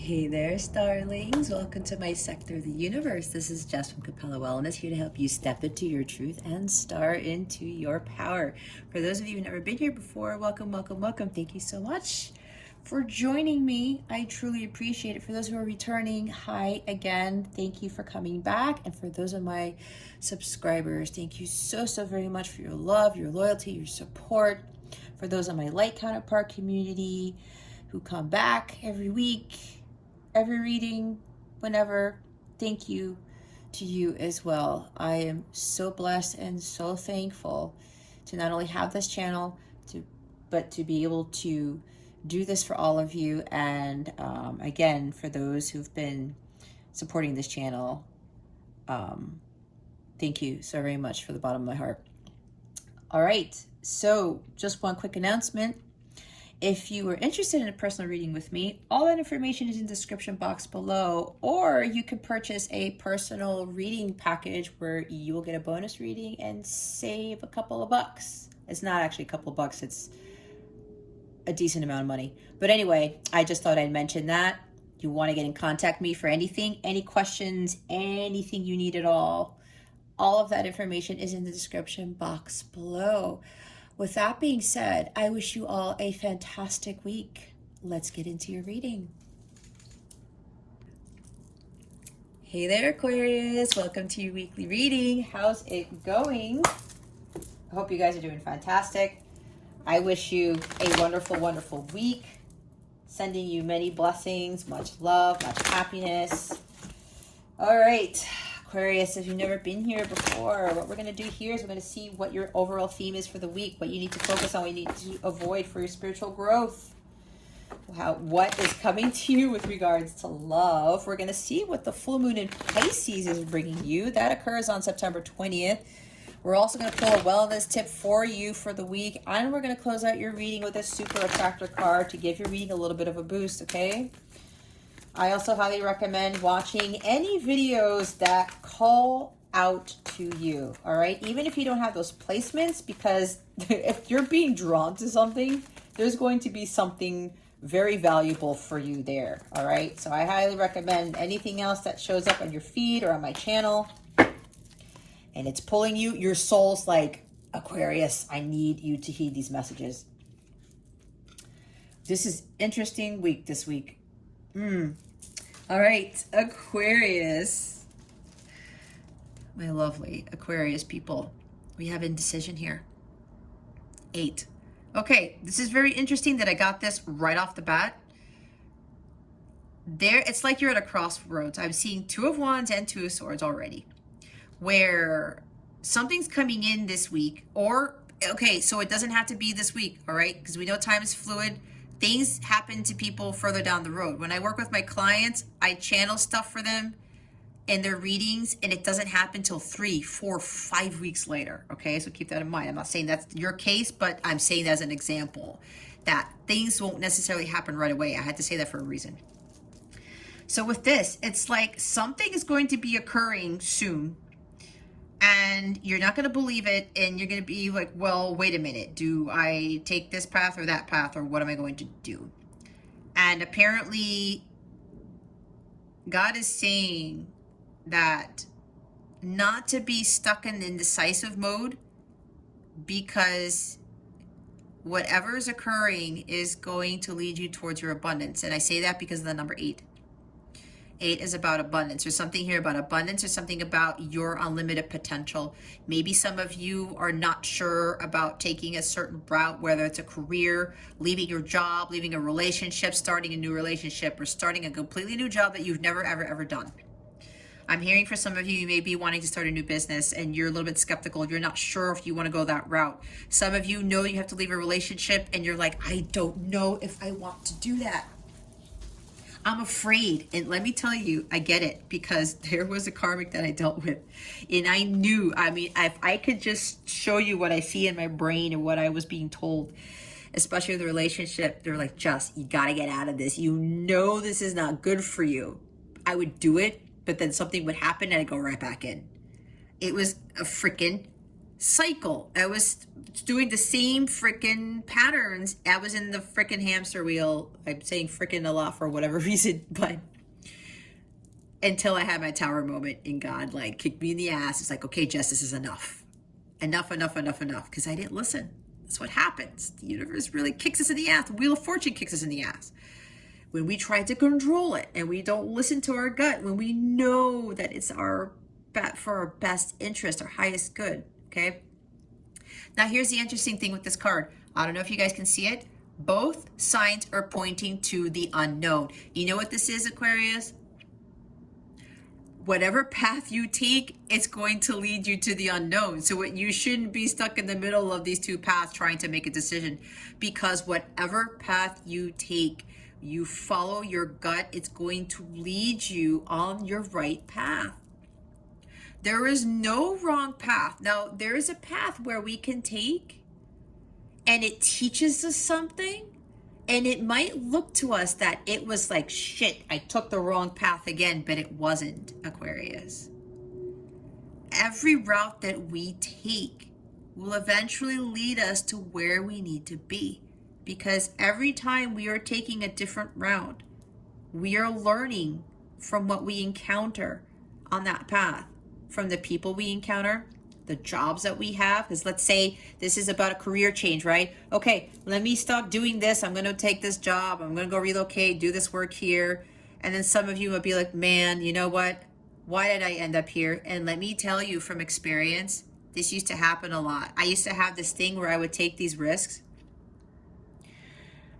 Hey there, starlings. Welcome to my sector of the universe. This is Jess from Capella Wellness, here to help you step into your truth and star into your power. For those of you who've never been here before, welcome, welcome, welcome. Thank you so much for joining me. I truly appreciate it. For those who are returning, hi again. Thank you for coming back. And for those of my subscribers, thank you so very much for your love, your loyalty, your support. For those of my light counterpart community who come back every week, every reading, whenever, thank you to you as well. I am so blessed and so thankful to not only have this channel, but to be able to do this for all of you. And again, for those who've been supporting this channel, thank you so very much from the bottom of my heart. All right, so just one quick announcement. If you are interested in a personal reading with me, all that information is in the description box below, or you can purchase a personal reading package where you will get a bonus reading and save a couple of bucks. It's not actually a couple of bucks, it's a decent amount of money. But anyway, I just thought I'd mention that. You want to get in contact with me for anything, any questions, anything you need at all of that information is in the description box below. With that being said, I wish you all a fantastic week. Let's get into your reading. Hey there, Aquarius. Welcome to your weekly reading. How's it going? I hope you guys are doing fantastic. I wish you a wonderful, wonderful week. Sending you many blessings, much love, much happiness. All right. Aquarius, if you've never been here before, what we're going to do here is we're going to see what your overall theme is for the week, what you need to focus on, what you need to avoid for your spiritual growth, what is coming to you with regards to love. We're going to see what the full moon in Pisces is bringing you. That occurs on September 20th. We're also going to pull a wellness tip for you for the week, and we're going to close out your reading with a super attractor card to give your reading a little bit of a boost, okay? I also highly recommend watching any videos that call out to you, all right? Even if you don't have those placements, because if you're being drawn to something, there's going to be something very valuable for you there, all right? So I highly recommend anything else that shows up on your feed or on my channel, and it's pulling you, your soul's like, Aquarius, I need you to heed these messages. This is interesting week this week. All right, Aquarius, my lovely Aquarius people, we have indecision here. 8. Okay, this is very interesting that I got this right off the bat. It's like you're at a crossroads. I'm seeing 2 of Wands and 2 of Swords already, where something's coming in this week, or, okay, so it doesn't have to be this week, all right? Because we know time is fluid. Things happen to people further down the road. When I work with my clients, I channel stuff for them in their readings, and it doesn't happen till 3, 4, 5 weeks later. Okay, so keep that in mind. I'm not saying that's your case, but I'm saying that as an example, that things won't necessarily happen right away. I had to say that for a reason. So with this, it's like something is going to be occurring soon, and you're not going to believe it, and you're going to be like, well, wait a minute, do I take this path or that path, or what am I going to do? And apparently God is saying that not to be stuck in indecisive mode, because whatever is occurring is going to lead you towards your abundance. And I say that because of the number 8. 8 is about abundance. There's something here about abundance. There's something about your unlimited potential. Maybe some of you are not sure about taking a certain route, whether it's a career, leaving your job, leaving a relationship, starting a new relationship, or starting a completely new job that you've never, ever done. I'm hearing for some of you, you may be wanting to start a new business and you're a little bit skeptical. You're not sure if you want to go that route. Some of you know you have to leave a relationship and you're like, I don't know if I want to do that. I'm afraid. And let me tell you, I get it, because there was a karmic that I dealt with. And I knew, I mean, if I could just show you what I see in my brain and what I was being told, especially with the relationship, they're like, Just, you got to get out of this. You know this is not good for you. I would do it, but then something would happen and I'd go right back in. It was a freaking cycle. I was doing the same freaking patterns. I was in the freaking hamster wheel. I'm saying freaking a lot for whatever reason, but until I had my tower moment and God like kicked me in the ass. It's like, okay, Jess, this is enough. Enough. Because I didn't listen. That's what happens. The universe really kicks us in the ass. The Wheel of Fortune kicks us in the ass. When we try to control it and we don't listen to our gut, when we know that it's for our best interest, our highest good, okay? Now here's the interesting thing with this card. I don't know if you guys can see it. Both signs are pointing to the unknown. You know what this is, Aquarius? Whatever path you take, it's going to lead you to the unknown. So you shouldn't be stuck in the middle of these two paths trying to make a decision, because whatever path you take, you follow your gut, it's going to lead you on your right path. There is no wrong path. Now, there is a path where we can take and it teaches us something, and it might look to us that it was like, shit, I took the wrong path again, but it wasn't, Aquarius. Every route that we take will eventually lead us to where we need to be, because every time we are taking a different route, we are learning from what we encounter on that path, from the people we encounter, the jobs that we have. Because let's say this is about a career change, right? Okay, let me stop doing this. I'm going to take this job. I'm going to go relocate, do this work here. And then some of you would be like, man, you know what? Why did I end up here? And let me tell you from experience, this used to happen a lot. I used to have this thing where I would take these risks.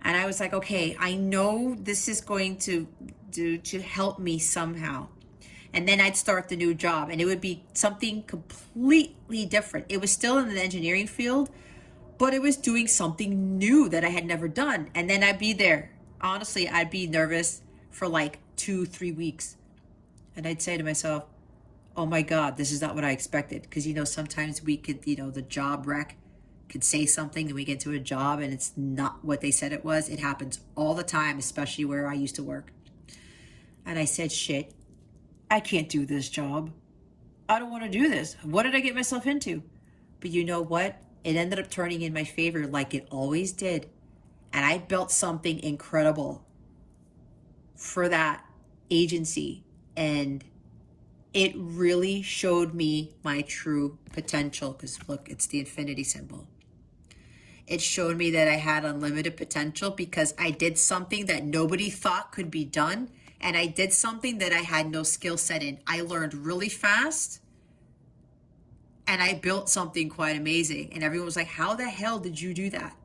And I was like, okay, I know this is going to help me somehow. And then I'd start the new job and it would be something completely different. It was still in the engineering field, but it was doing something new that I had never done. And then I'd be there. Honestly, I'd be nervous for like 2-3 weeks. And I'd say to myself, oh my God, this is not what I expected. Because, sometimes we could, the job wreck could say something and we get to a job and it's not what they said it was. It happens all the time, especially where I used to work. And I said, shit, I can't do this job. I don't want to do this. What did I get myself into? But you know what? It ended up turning in my favor like it always did. And I built something incredible for that agency. And it really showed me my true potential. Because look, it's the infinity symbol. It showed me that I had unlimited potential because I did something that nobody thought could be done. And I did something that I had no skill set in. I learned really fast. And I built something quite amazing. And everyone was like, how the hell did you do that?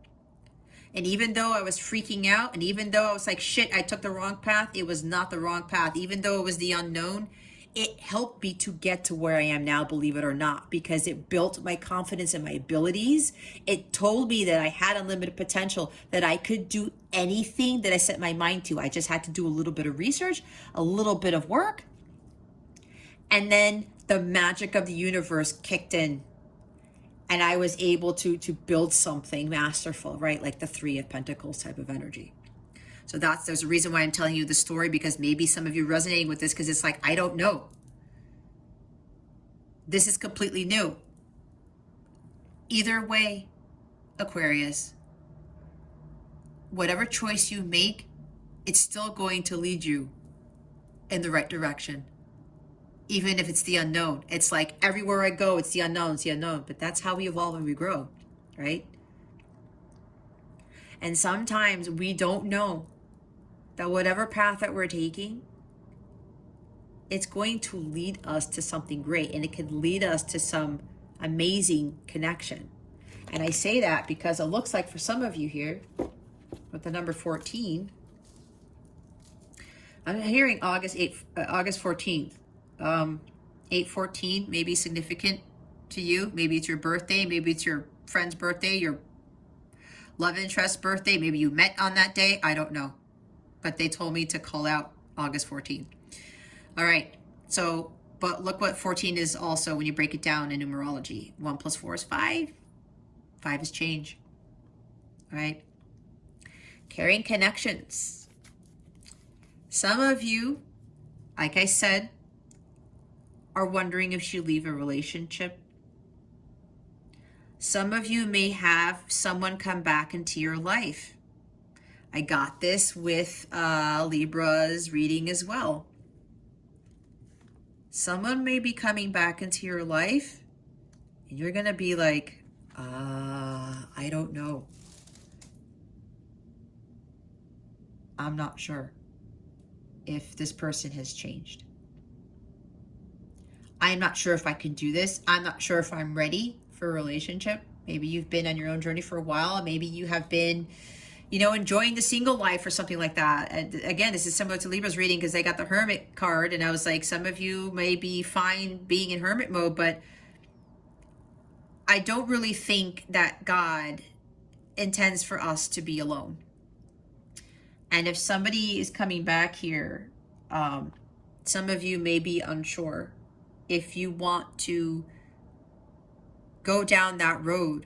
And even though I was freaking out, and even though I was like, shit, I took the wrong path, it was not the wrong path. Even though it was the unknown, it helped me to get to where I am now, believe it or not, because it built my confidence in my abilities. It told me that I had unlimited potential, that I could do anything that I set my mind to. I just had to do a little bit of research, a little bit of work. And then the magic of the universe kicked in. And I was able to build something masterful, right? Like the 3 of Pentacles type of energy. So there's a reason why I'm telling you the story, because maybe some of you are resonating with this because it's like, I don't know. This is completely new. Either way, Aquarius, whatever choice you make, it's still going to lead you in the right direction. Even if it's the unknown. It's like everywhere I go, it's the unknown, it's the unknown. But that's how we evolve and we grow, right? And sometimes we don't know that whatever path that we're taking, it's going to lead us to something great. And it can lead us to some amazing connection. And I say that because it looks like for some of you here, with the number 14, I'm hearing August 14th. 8/14 may be significant to you. Maybe it's your birthday. Maybe it's your friend's birthday, your love interest's birthday. Maybe you met on that day. I don't know. But they told me to call out August 14th. All right. So, but look what 14 is also when you break it down in numerology. 1 + 4 is 5. 5 is change. All right. Carrying connections. Some of you, like I said, are wondering if you leave a relationship. Some of you may have someone come back into your life. I got this with Libra's reading as well. Someone may be coming back into your life and you're going to be like, I don't know. I'm not sure if this person has changed. I'm not sure if I can do this. I'm not sure if I'm ready for a relationship. Maybe you've been on your own journey for a while. Maybe you have been, you know, enjoying the single life or something like that. And again, this is similar to Libra's reading because they got the Hermit card. And I was like, some of you may be fine being in hermit mode, but I don't really think that God intends for us to be alone. And if somebody is coming back here, some of you may be unsure if you want to go down that road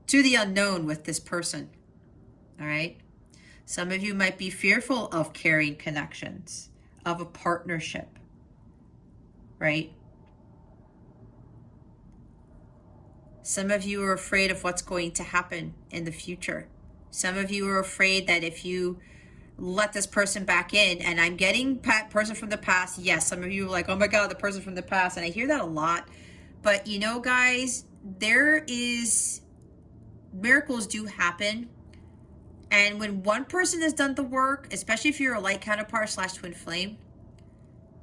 to the unknown with this person. All right. Some of you might be fearful of carrying connections, of a partnership, right? Some of you are afraid of what's going to happen in the future. Some of you are afraid that if you let this person back in, and I'm getting person from the past. Yes, some of you are like, oh my God, the person from the past. And I hear that a lot. But you know, guys, miracles do happen. And when one person has done the work, especially if you're a light counterpart / twin flame,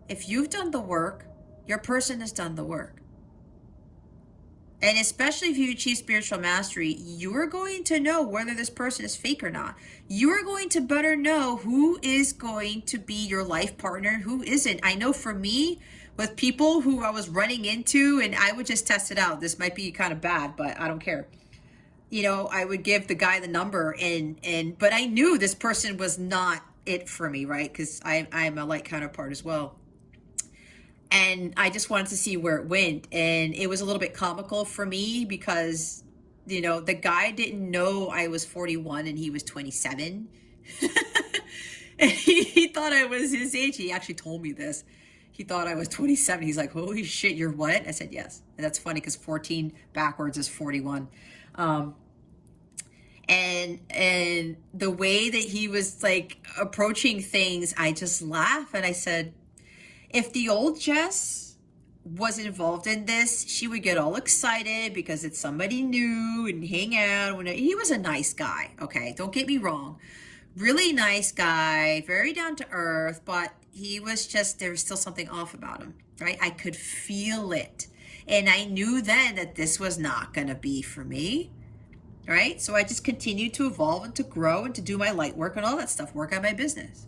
if you've done the work, your person has done the work. And especially if you achieve spiritual mastery, you are going to know whether this person is fake or not. You are going to better know who is going to be your life partner, who isn't. I know for me, with people who I was running into, and I would just test it out. This might be kind of bad, but I don't care. You know, I would give the guy the number, but I knew this person was not it for me, right? Because I'm a light counterpart as well. And I just wanted to see where it went. And it was a little bit comical for me because, you know, the guy didn't know I was 41 and he was 27. And he thought I was his age. He actually told me this. He thought I was 27. He's like, holy shit, you're what? I said, yes. And that's funny because 14 backwards is 41. And the way that he was like approaching things, I just laughed and I said, if the old Jess was involved in this, she would get all excited because it's somebody new and hang out. He was a nice guy, okay? Don't get me wrong. Really nice guy, very down to earth, but he was just, there was still something off about him, right? I could feel it. And I knew then that this was not going to be for me, right? So I just continued to evolve and to grow and to do my light work and all that stuff, work on my business.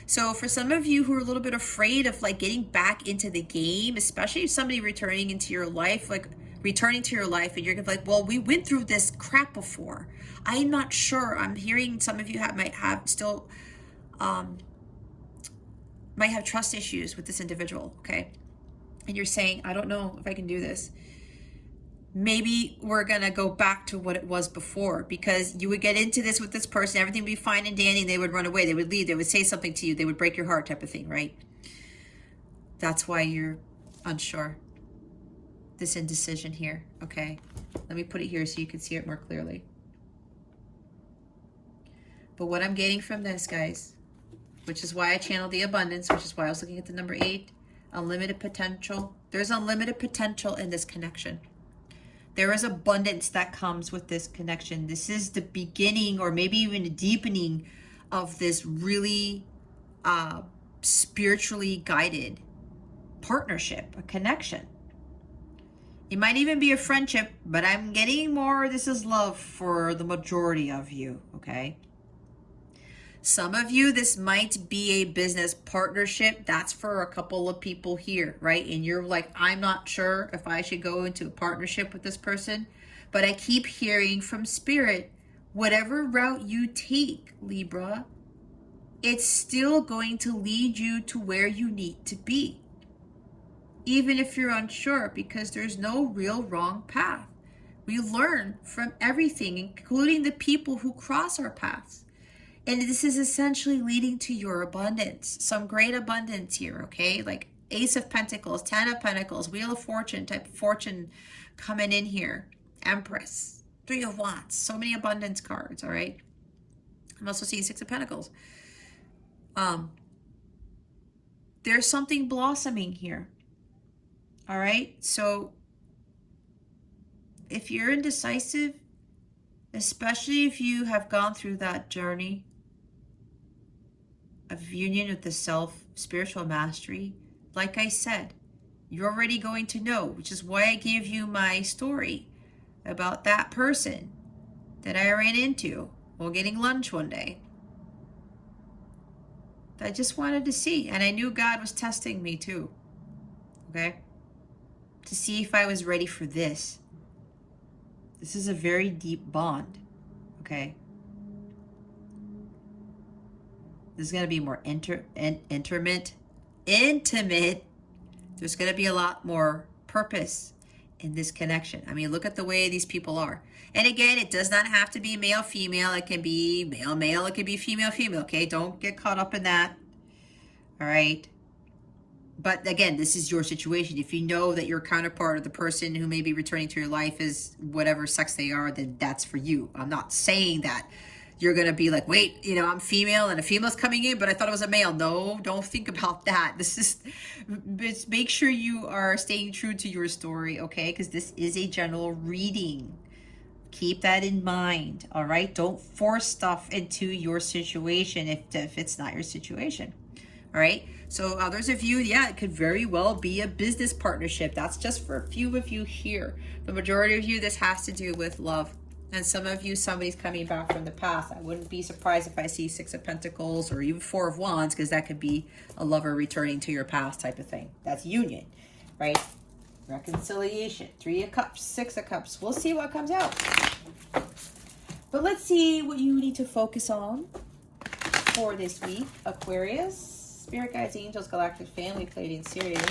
So for some of you who are a little bit afraid of like getting back into the game, especially if somebody returning into your life, like returning to your life and you're gonna be like, well, we went through this crap before. I'm not sure. I'm hearing some of you might have trust issues with this individual, okay? And you're saying, I don't know if I can do this. Maybe we're going to go back to what it was before, because you would get into this with this person, everything would be fine and dandy, and they would run away, they would leave, they would say something to you, they would break your heart type of thing, right? That's why you're unsure. This indecision here, okay? Let me put it here so you can see it more clearly. But what I'm getting from this, guys, which is why I channeled the abundance, which is why I was looking at the number 8, unlimited potential. There's unlimited potential in this connection. There is abundance that comes with this connection. This is the beginning or maybe even a deepening of this really spiritually guided partnership, a connection. It might even be a friendship, but I'm getting more, this is love for the majority of you, okay? Some of you, this might be a business partnership. That's for a couple of people here, right? And you're like, I'm not sure if I should go into a partnership with this person. But I keep hearing from Spirit, whatever route you take, Libra, it's still going to lead you to where you need to be. Even if you're unsure, because there's no real wrong path. We learn from everything, including the people who cross our paths. And this is essentially leading to your abundance. Some great abundance here, okay? Like Ace of Pentacles, 10 of Pentacles, Wheel of Fortune, type of fortune coming in here. Empress, Three of Wands, so many abundance cards, all right? I'm also seeing Six of Pentacles. There's something blossoming here, all right? So if you're indecisive, especially if you have gone through that journey of union with the self, spiritual mastery, like I said, you're already going to know, which is why I gave you my story about that person that I ran into while getting lunch one day. I just wanted to see, and I knew God was testing me too, okay? To see if I was ready for this. This is a very deep bond, okay? This is going to be more intimate. There's going to be a lot more purpose in this connection. I mean, look at the way these people are. And again, it does not have to be male, female. It can be male, male. It can be female, female. Okay, don't get caught up in that. All right. But again, this is your situation. If you know that your counterpart or the person who may be returning to your life is whatever sex they are, then that's for you. I'm not saying that you're going to be like, wait, you know, I'm female and a female's coming in, but I thought it was a male. No, don't think about that. This is, make sure you are staying true to your story, okay? Because this is a general reading. Keep that in mind, all right? Don't force stuff into your situation if it's not your situation, all right? So others of you, yeah, it could very well be a business partnership. That's just for a few of you here. The majority of you, this has to do with love. And some of you, somebody's coming back from the past. I wouldn't be surprised if I see Six of Pentacles or even Four of Wands, because that could be a lover returning to your past type of thing. That's union, right? Reconciliation. Three of Cups, Six of Cups. We'll see what comes out. But let's see what you need to focus on for this week. Aquarius, Spirit Guides, Angels, Galactic Family, Pleiadian series.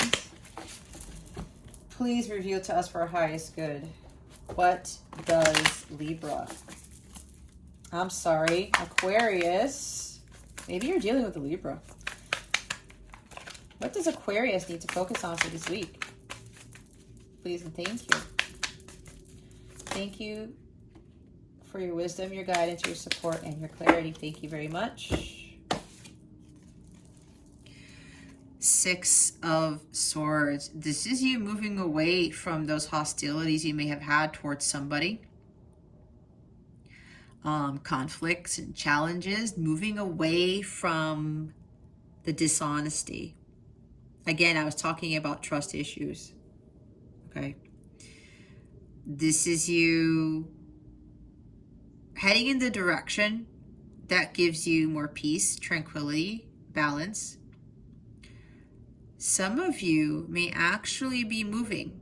Please reveal to us for our highest good. What does Libra? I'm sorry, Aquarius. Maybe you're dealing with a Libra. What does Aquarius need to focus on for this week? Please and thank you. Thank you for your wisdom, your guidance, your support, and your clarity. Thank you very much. Six of Swords. This is you moving away from those hostilities you may have had towards somebody. Conflicts and challenges. Moving away from the dishonesty. Again, I was talking about trust issues. Okay. This is you heading in the direction that gives you more peace, tranquility, balance. Some of you may actually be moving,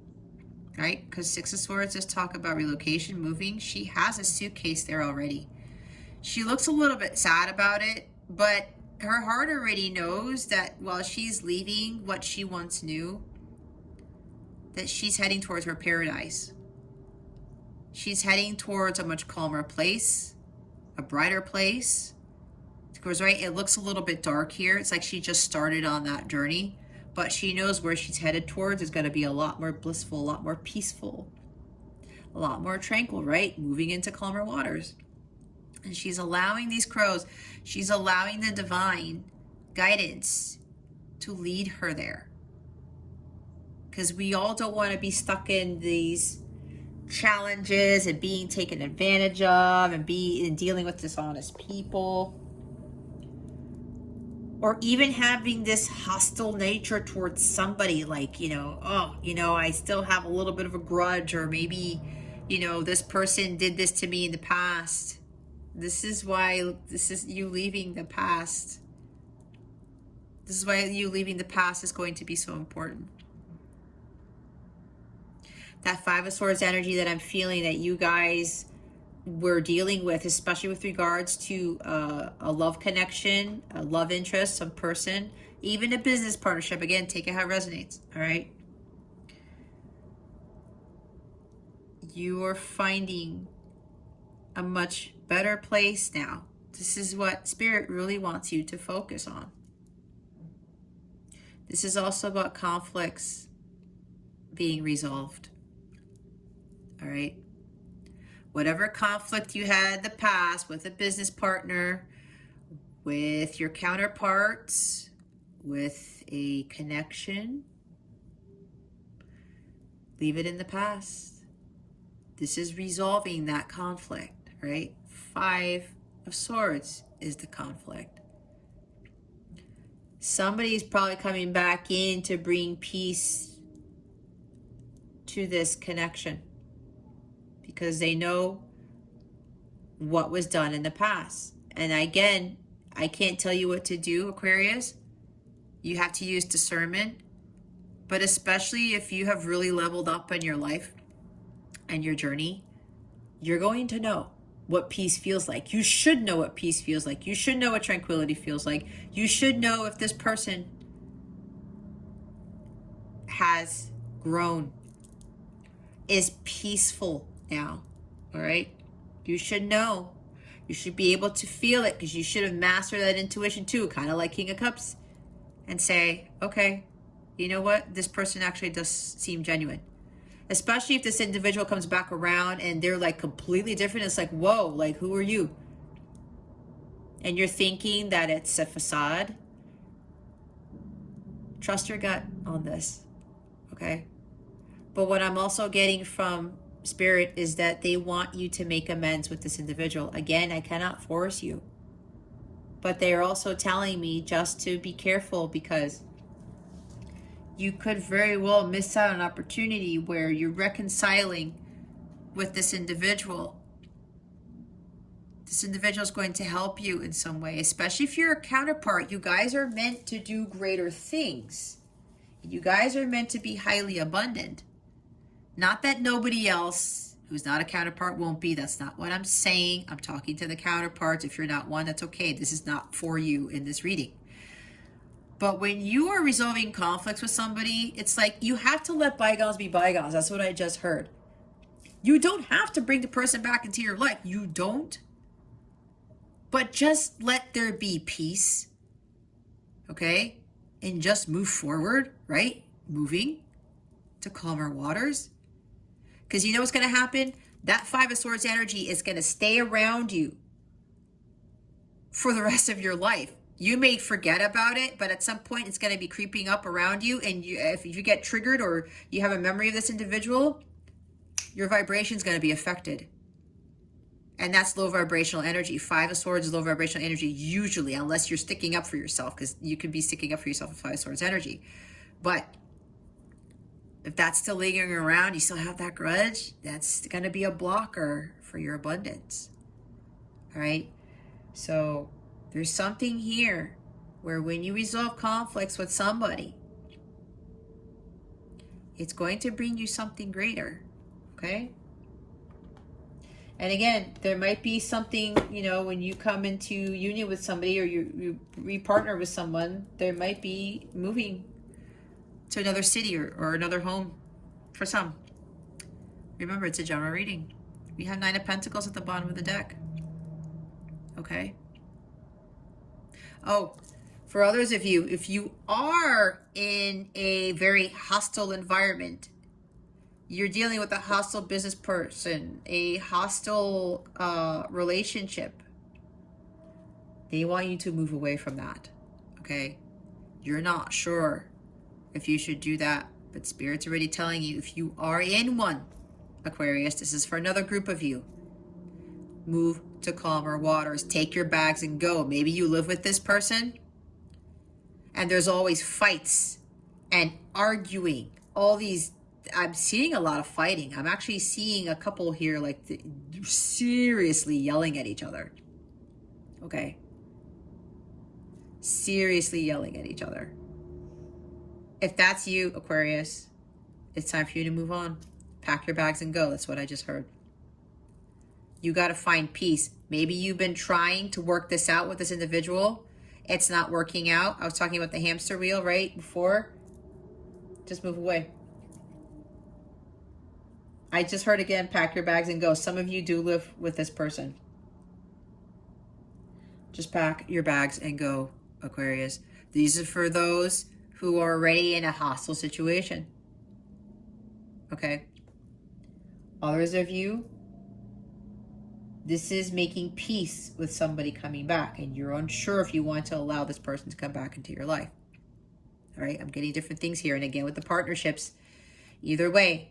right? Because Six of Swords just talk about relocation, moving. She has a suitcase there already. She looks a little bit sad about it, but her heart already knows that while she's leaving what she once knew, that she's heading towards her paradise. She's heading towards a much calmer place, a brighter place. Because, right, it looks a little bit dark here. It's like she just started on that journey. But she knows where she's headed towards is going to be a lot more blissful, a lot more peaceful, a lot more tranquil, right? Moving into calmer waters. And she's allowing these crows, she's allowing the divine guidance to lead her there. Because we all don't want to be stuck in these challenges and being taken advantage of and dealing with dishonest people. Or even having this hostile nature towards somebody, like, you know, oh, you know, I still have a little bit of a grudge, or maybe, you know, this person did this to me in the past. This is why, this is you leaving the past. This is why you leaving the past is going to be so important. That Five of Swords energy that I'm feeling that you guys we're dealing with, especially with regards to a love connection, a love interest, some person, even a business partnership. Again, take it how it resonates, all right? You are finding a much better place now. This is what Spirit really wants you to focus on. This is also about conflicts being resolved, all right? whatever conflict you had in the past with a business partner, with your counterparts, with a connection, leave it in the past. This is resolving that conflict, right? 5 of Swords is the conflict. Somebody's probably coming back in to bring peace to this connection because they know what was done in the past. And again, I can't tell you what to do, Aquarius. You have to use discernment, but especially if you have really leveled up in your life and your journey, you're going to know what peace feels like. You should know what peace feels like. You should know what tranquility feels like. You should know if this person has grown, is peaceful now, all right? You should know. You should be able to feel it because you should have mastered that intuition too, kind of like King of Cups, and say, okay, you know what? This person actually does seem genuine. Especially if this individual comes back around and they're like completely different. It's like, whoa, like who are you? And you're thinking that it's a facade. Trust your gut on this, okay? But what I'm also getting from Spirit is that they want you to make amends with this individual. Again, I cannot force you. But they are also telling me just to be careful because you could very well miss out on an opportunity where you're reconciling with this individual. This individual is going to help you in some way, especially if you're a counterpart. You guys are meant to do greater things. You guys are meant to be highly abundant. Not that nobody else who's not a counterpart won't be. That's not what I'm saying. I'm talking to the counterparts. If you're not one, that's okay. This is not for you in this reading. But when you are resolving conflicts with somebody, it's like you have to let bygones be bygones. That's what I just heard. You don't have to bring the person back into your life. You don't. But just let there be peace. Okay? And just move forward, right? Moving to calmer waters. Because you know what's going to happen? That 5 of Swords energy is going to stay around you for the rest of your life. You may forget about it, but at some point it's going to be creeping up around you. And if you get triggered or you have a memory of this individual, your vibration is going to be affected. And that's low vibrational energy. 5 of Swords is low vibrational energy usually, unless you're sticking up for yourself, because you can be sticking up for yourself with 5 of Swords energy. But if that's still lingering around, you still have that grudge, that's going to be a blocker for your abundance. All right? So there's something here where when you resolve conflicts with somebody, it's going to bring you something greater, okay? And again, there might be something, you know, when you come into union with somebody or you re-partner with someone, there might be moving to another city or another home for some. Remember, it's a general reading. We have 9 of Pentacles at the bottom of the deck, okay? Oh, for others of you, if you are in a very hostile environment, you're dealing with a hostile business person, a hostile relationship, they want you to move away from that, okay? You're not sure if you should do that, but Spirit's already telling you if you are in one, Aquarius, this is for another group of you, move to calmer waters. Take your bags and go. Maybe you live with this person and there's always fights and arguing. All these, I'm seeing a lot of fighting. I'm actually seeing a couple here like seriously yelling at each other. Okay. Seriously yelling at each other. If that's you, Aquarius, it's time for you to move on. Pack your bags and go. That's what I just heard. You got to find peace. Maybe you've been trying to work this out with this individual. It's not working out. I was talking about the hamster wheel, right, before. Just move away. I just heard again, pack your bags and go. Some of you do live with this person. Just pack your bags and go, Aquarius. These are for those who are already in a hostile situation. Okay? Others of you, This is making peace with somebody coming back, and you're unsure if you want to allow this person to come back into your life. All right, I'm getting different things here. And again, with the partnerships, either way.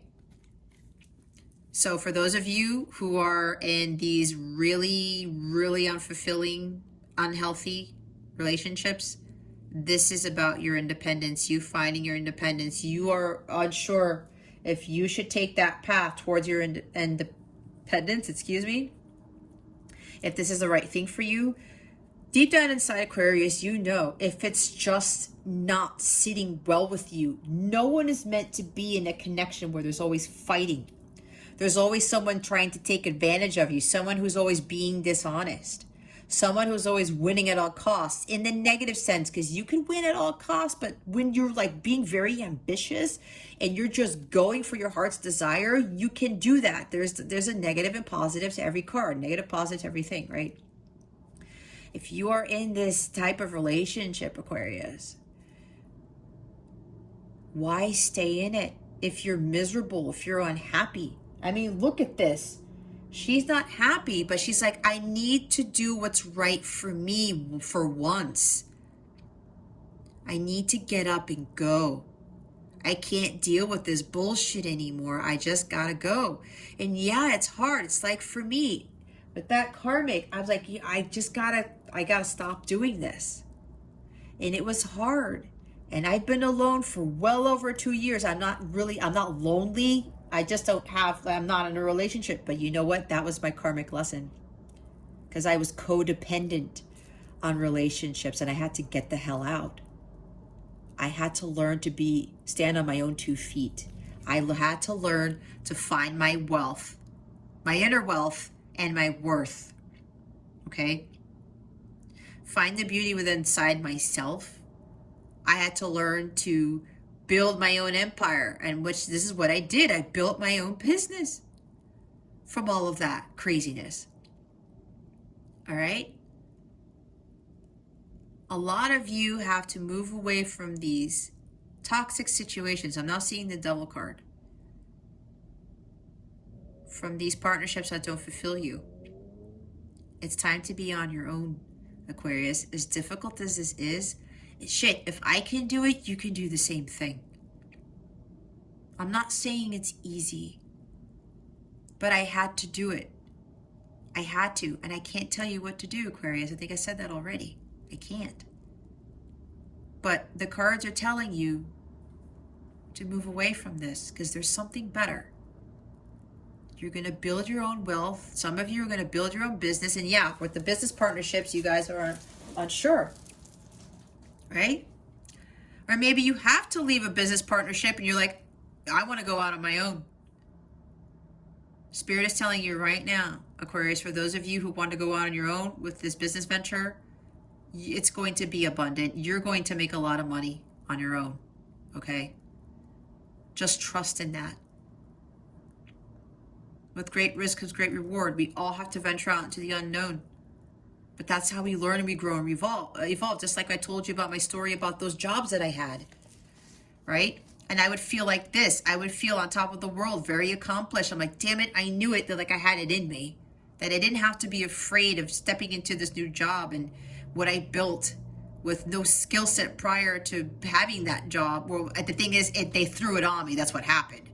So for those of you who are in these really, really unfulfilling, unhealthy relationships, this is about your independence, you finding your independence. You are unsure if you should take that path towards your independence, if this is the right thing for you. Deep down inside Aquarius, you know if it's just not sitting well with you. No one is meant to be in a connection where there's always fighting. There's always someone trying to take advantage of you, someone who's always being dishonest, someone who's always winning at all costs, in the negative sense, because you can win at all costs, but when you're like being very ambitious and you're just going for your heart's desire, you can do that. There's a negative and positive to every card, negative, positive to everything, right? If you are in this type of relationship, Aquarius, why stay in it if you're miserable, if you're unhappy? I mean, look at this. She's not happy, but she's like, I need to do what's right for me for once. I need to get up and go. I can't deal with this bullshit anymore. I just gotta go. And yeah, it's hard. It's like for me, with that karmic, I was like, I gotta stop doing this. And it was hard. And I've been alone for well over 2 years. I'm not lonely. I'm not in a relationship. But you know what? That was my karmic lesson. Because I was codependent on relationships and I had to get the hell out. I had to learn to stand on my own 2 feet. I had to learn to find my wealth, my inner wealth, and my worth. Okay? Find the beauty within inside myself. I had to learn to build my own empire, and this is what I did. I built my own business from all of that craziness. All right? A lot of you have to move away from these toxic situations. I'm now seeing the Devil card. From these partnerships that don't fulfill you. It's time to be on your own, Aquarius. As difficult as this is, shit, if I can do it, you can do the same thing. I'm not saying it's easy, but I had to do it. I had to, and I can't tell you what to do, Aquarius. I think I said that already. I can't. But the cards are telling you to move away from this because there's something better. You're going to build your own wealth. Some of you are going to build your own business. And yeah, with the business partnerships, you guys are unsure, right? Or maybe you have to leave a business partnership and you're like, I want to go out on my own. Spirit is telling you right now, Aquarius, for those of you who want to go out on your own with this business venture, it's going to be abundant. You're going to make a lot of money on your own, okay? Just trust in that. With great risk comes great reward. We all have to venture out into the unknown. But that's how we learn and we grow and evolve. Just like I told you about my story about those jobs that I had, right? And I would feel like this. I would feel on top of the world, very accomplished. I'm like, damn it, I knew it, that like I had it in me. That I didn't have to be afraid of stepping into this new job and what I built with no skill set prior to having that job. Well, the thing is, they threw it on me. That's what happened.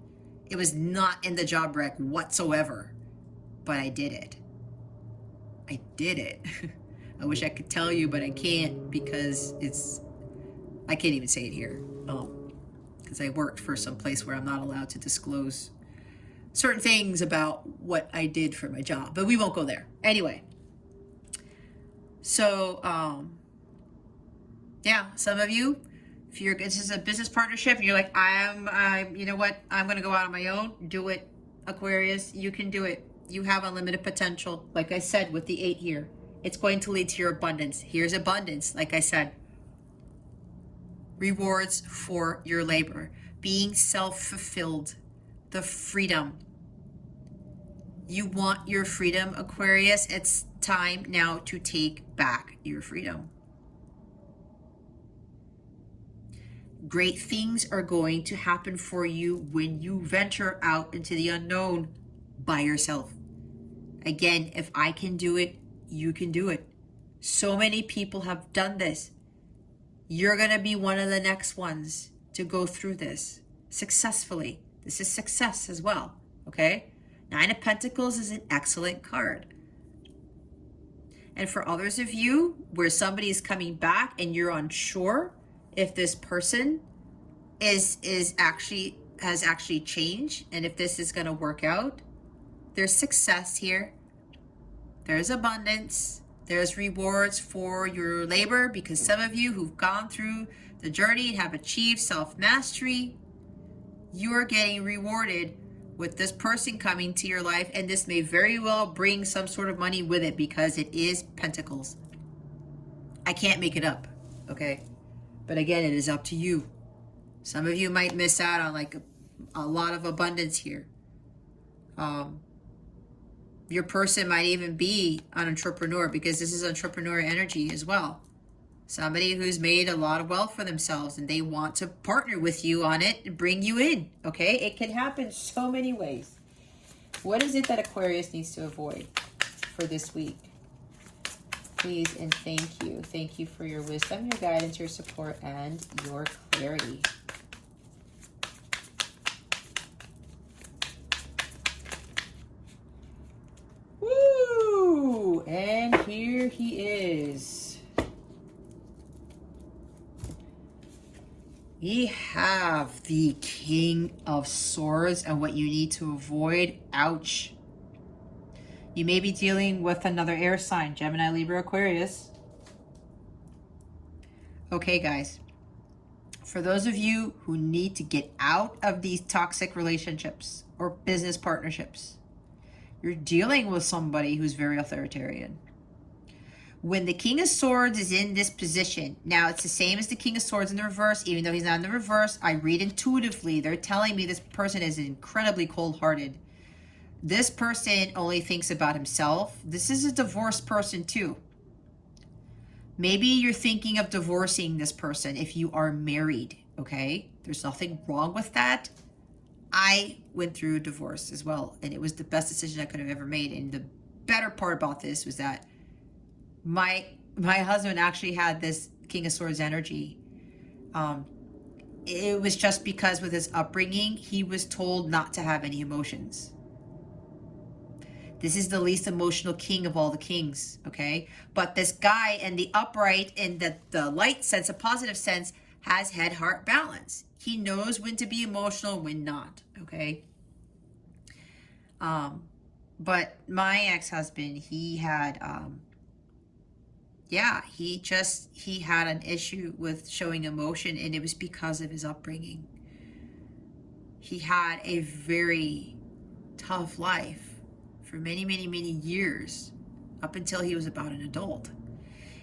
It was not in the job rec whatsoever, but I did it. I did it. I wish I could tell you, but I can't because I can't even say it here. Because I worked for some place where I'm not allowed to disclose certain things about what I did for my job, but we won't go there. Anyway. So, yeah, some of you, if this is a business partnership and you're like, you know what? I'm going to go out on my own. Do it, Aquarius. You can do it. You have unlimited potential. Like I said, with the 8 here, it's going to lead to your abundance. Here's abundance. Like I said, rewards for your labor, being self-fulfilled, the freedom. You want your freedom, Aquarius. It's time now to take back your freedom. Great things are going to happen for you when you venture out into the unknown by yourself. Again, if I can do it, you can do it. So many people have done this. You're going to be one of the next ones to go through this successfully. This is success as well, okay? Nine of Pentacles is an excellent card. And for others of you where somebody is coming back and you're unsure if this person has actually changed and if this is going to work out, there's success here. There's abundance. There's rewards for your labor, because some of you who've gone through the journey and have achieved self-mastery, you're getting rewarded with this person coming to your life, and this may very well bring some sort of money with it because it is Pentacles. I can't make it up, okay? But again, it is up to you. Some of you might miss out on like a lot of abundance here. Your person might even be an entrepreneur, because this is entrepreneur energy as well. Somebody who's made a lot of wealth for themselves and they want to partner with you on it and bring you in, okay? It can happen so many ways. What is it that Aquarius needs to avoid for this week? Please and thank you. Thank you for your wisdom, your guidance, your support, and your clarity. Woo! And here he is. We have the King of Swords and what you need to avoid. Ouch. You may be dealing with another air sign, Gemini, Libra, Aquarius. Okay, guys. For those of you who need to get out of these toxic relationships or business partnerships, you're dealing with somebody who's very authoritarian. When the King of Swords is in this position, now it's the same as the King of Swords in the reverse. Even though he's not in the reverse, I read intuitively. They're telling me this person is incredibly cold-hearted. This person only thinks about himself. This is a divorced person too. Maybe you're thinking of divorcing this person if you are married, okay? There's nothing wrong with that. I went through a divorce as well, and it was the best decision I could have ever made. And the better part about this was that my husband actually had this King of Swords energy. It was just because with his upbringing, he was told not to have any emotions. This is the least emotional king of all the kings, okay? But this guy in the upright, in the light sense, a positive sense, has head-heart balance. He knows when to be emotional, when not, okay? But my ex-husband, he had, he had an issue with showing emotion, and it was because of his upbringing. He had a very tough life for many, many, many years, up until he was about an adult.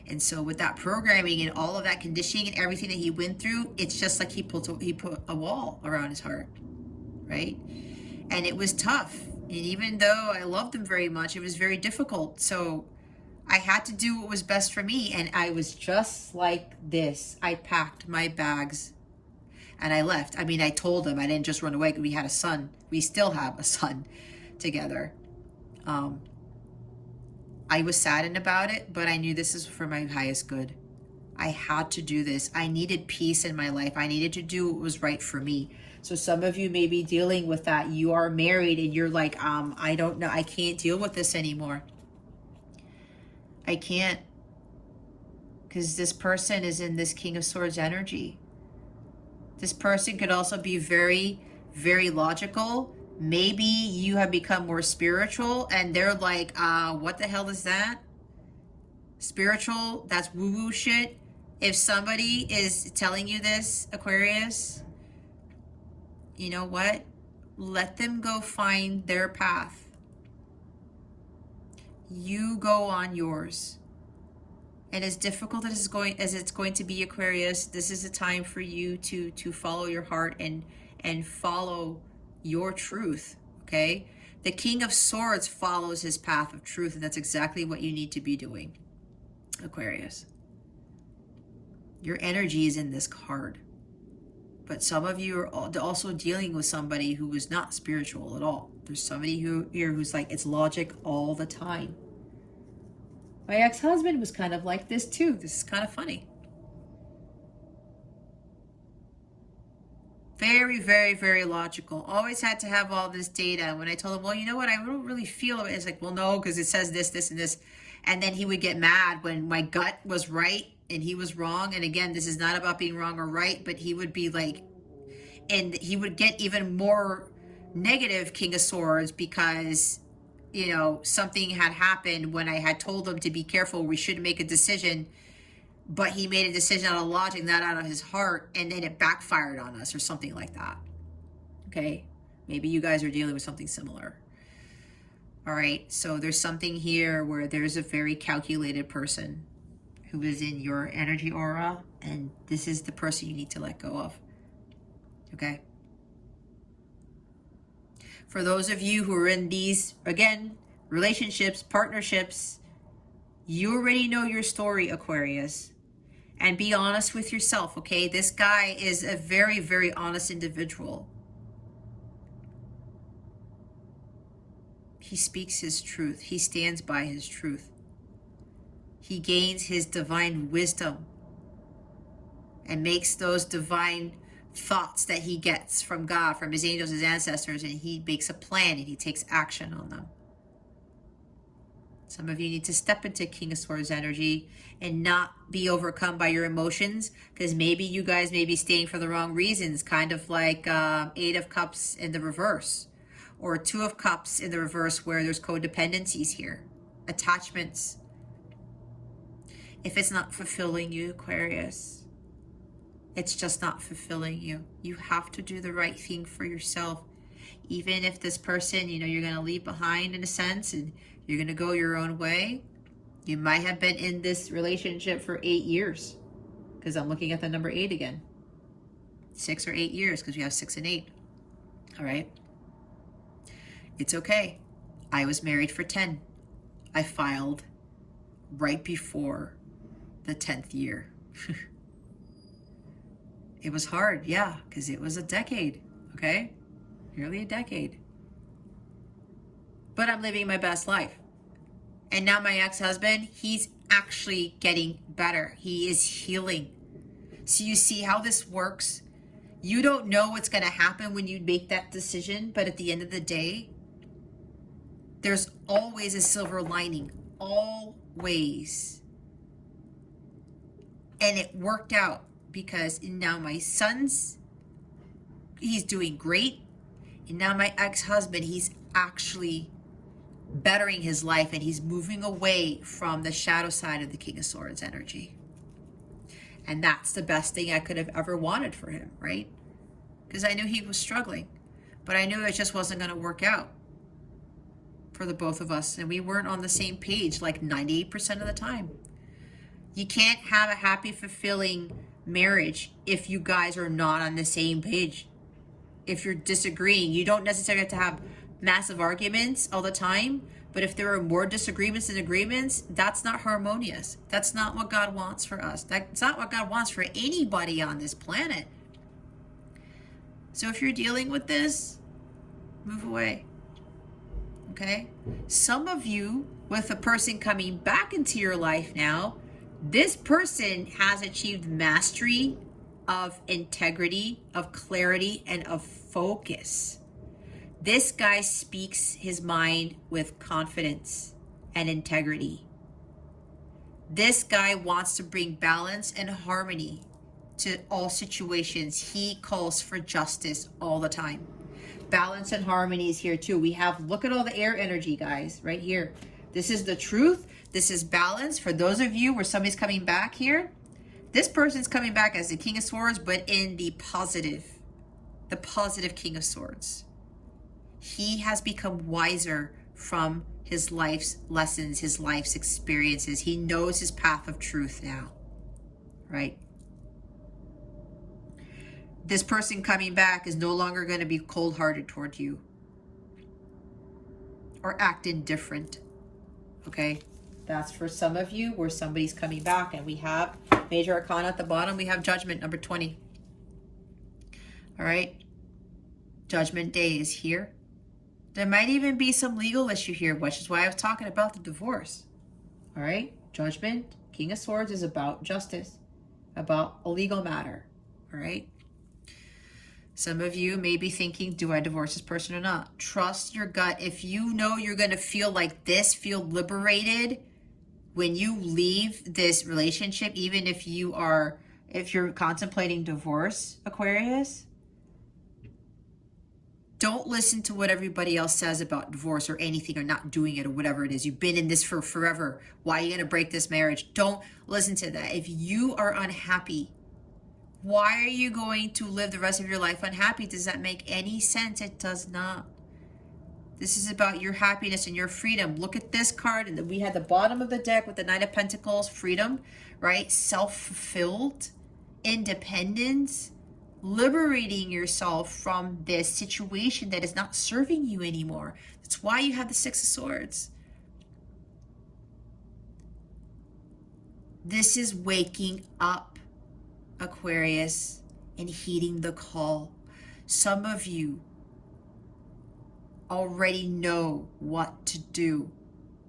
And so with that programming and all of that conditioning and everything that he went through, it's just like he put a wall around his heart, right? And it was tough. And even though I loved him very much, it was very difficult. So I had to do what was best for me. And I was just like this. I packed my bags and I left. I mean, I told him, I didn't just run away. We had a son. We still have a son together. I was saddened about it, but I knew this is for my highest good. I had to do this. I needed peace in my life. I needed to do what was right for me. So some of you may be dealing with that. You are married and you're like, I don't know. I can't deal with this anymore. I can't, because this person is in this King of Swords energy. This person could also be very, very logical. Maybe you have become more spiritual and they're like, what the hell is that? Spiritual, that's woo-woo shit. If somebody is telling you this, Aquarius, you know what? Let them go find their path. You go on yours. And as difficult as it's going to be, Aquarius, this is a time for you to follow your heart and follow your truth, okay? The King of Swords follows his path of truth, and that's exactly what you need to be doing, Aquarius. Your energy is in this card. But some of you are also dealing with somebody who is not spiritual at all. There's somebody here who's like, it's logic all the time. My ex-husband was kind of like this too. This is kind of funny. Very, very, very logical. Always had to have all this data. When I told him, well, you know what, I don't really feel it. It's like, well, no, because it says this, this, and this. And then he would get mad when my gut was right and he was wrong. And again, this is not about being wrong or right, but he would be like, and he would get even more negative King of Swords because, you know, something had happened when I had told him to be careful. We shouldn't make a decision. But he made a decision out of logic, not out of his heart, and then it backfired on us or something like that. Okay? Maybe you guys are dealing with something similar. All right, so there's something here where there's a very calculated person who is in your energy aura, and this is the person you need to let go of. Okay? For those of you who are in these, again, relationships, partnerships, you already know your story, Aquarius. And be honest with yourself, okay? This guy is a very, very honest individual. He speaks his truth. He stands by his truth. He gains his divine wisdom and makes those divine thoughts that he gets from God, from his angels, his ancestors, and he makes a plan and he takes action on them. Some of you need to step into King of Swords energy and not be overcome by your emotions, because maybe you guys may be staying for the wrong reasons, kind of like Eight of Cups in the reverse, or Two of Cups in the reverse, where there's codependencies here, attachments. If it's not fulfilling you, Aquarius, it's just not fulfilling you. You have to do the right thing for yourself. Even if this person, you know, you're going to leave behind in a sense, and you're going to go your own way. You might have been in this relationship for 8 years, because I'm looking at the number 8 again. 6 or 8 years, because we have 6 and 8. All right. It's okay. I was married for 10. I filed right before the 10th year. It was hard, yeah, because it was a decade, okay? Nearly a decade. But I'm living my best life. And now my ex-husband, he's actually getting better. He is healing. So you see how this works? You don't know what's going to happen when you make that decision, but at the end of the day, there's always a silver lining. Always. And it worked out because now my son's, he's doing great. And now my ex-husband, he's actually bettering his life, and he's moving away from the shadow side of the King of Swords energy. And that's the best thing I could have ever wanted for him, right? Because I knew he was struggling, but I knew it just wasn't going to work out for the both of us. And we weren't on the same page like 98% of the time. You can't have a happy, fulfilling marriage if you guys are not on the same page. If you're disagreeing, you don't necessarily have to have massive arguments all the time, but if there are more disagreements than agreements, that's not harmonious. That's not what God wants for us. That's not what God wants for anybody on this planet. So if you're dealing with this, move away. Okay? Some of you, with a person coming back into your life now, this person has achieved mastery of integrity, of clarity, and of focus. This guy speaks his mind with confidence and integrity. This guy wants to bring balance and harmony to all situations. He calls for justice all the time. Balance and harmony is here too. We have, look at all the air energy, guys, right here. This is the truth. This is balance. For those of you where somebody's coming back here, this person's coming back as the King of Swords, but in the positive King of Swords. He has become wiser from his life's lessons, his life's experiences. He knows his path of truth now, right? This person coming back is no longer going to be cold-hearted toward you or act indifferent, okay? That's for some of you where somebody's coming back, and we have Major Arcana at the bottom. We have Judgment, number 20. All right? Judgment Day is here. There might even be some legal issue here, which is why I was talking about the divorce. All right? Judgment, King of Swords is about justice, about a legal matter. All right? Some of you may be thinking, do I divorce this person or not? Trust your gut. If you know you're going to feel like this, feel liberated when you leave this relationship, even if you're contemplating divorce, Aquarius, don't listen to what everybody else says about divorce or anything or not doing it or whatever it is. You've been in this for forever. Why are you going to break this marriage? Don't listen to that. If you are unhappy, why are you going to live the rest of your life unhappy? Does that make any sense? It does not. This is about your happiness and your freedom. Look at this card. And we had the bottom of the deck with the Knight of Pentacles, freedom, right? Self-fulfilled, independence, liberating yourself from this situation that is not serving you anymore. That's why you have the Six of Swords. This is waking up, Aquarius, and heeding the call. Some of you already know what to do.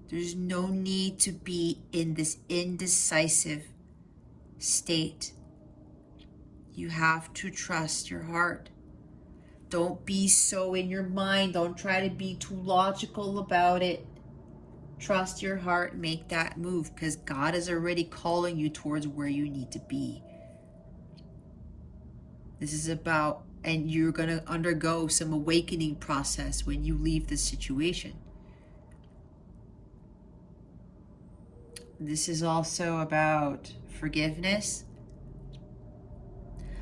There's no need to be in this indecisive state. You have to trust your heart. Don't be so in your mind. Don't try to be too logical about it. Trust your heart. Make that move, because God is already calling you towards where you need to be. This is about, and you're going to undergo some awakening process when you leave this situation. This is also about forgiveness.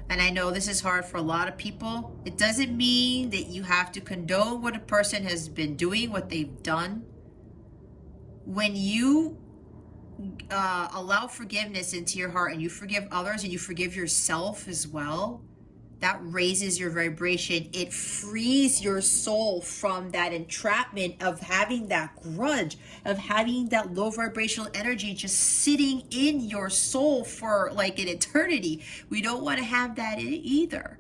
And I know this is hard for a lot of people. It doesn't mean that you have to condone what a person has been doing, what they've done. When you allow forgiveness into your heart and you forgive others and you forgive yourself as well, that raises your vibration. It frees your soul from that entrapment of having that grudge, of having that low vibrational energy just sitting in your soul for like an eternity. We don't want to have that either.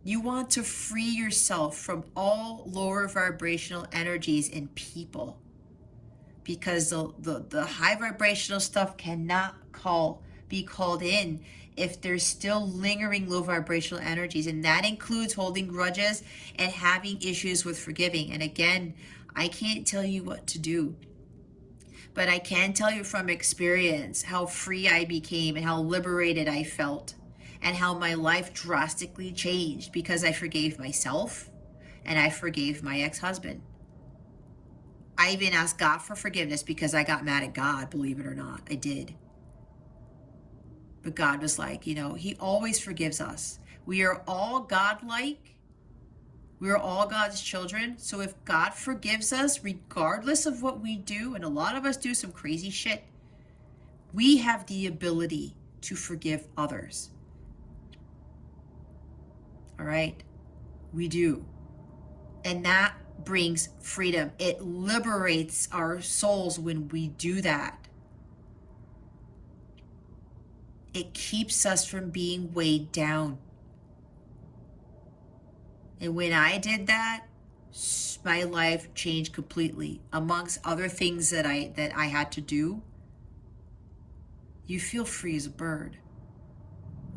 You want to free yourself from all lower vibrational energies in people, because the high vibrational stuff cannot be called in if there's still lingering low vibrational energies. And that includes holding grudges and having issues with forgiving. And again, I can't tell you what to do, but I can tell you from experience how free I became and how liberated I felt and how my life drastically changed because I forgave myself and I forgave my ex-husband. I even asked God for forgiveness because I got mad at God, believe it or not. I did. But God was like, you know, he always forgives us. We are all God-like. We are all God's children. So if God forgives us, regardless of what we do, and a lot of us do some crazy shit, we have the ability to forgive others. All right? We do. And that brings freedom. It liberates our souls when we do that. It keeps us from being weighed down. And when I did that, my life changed completely. Amongst other things that I had to do, you feel free as a bird.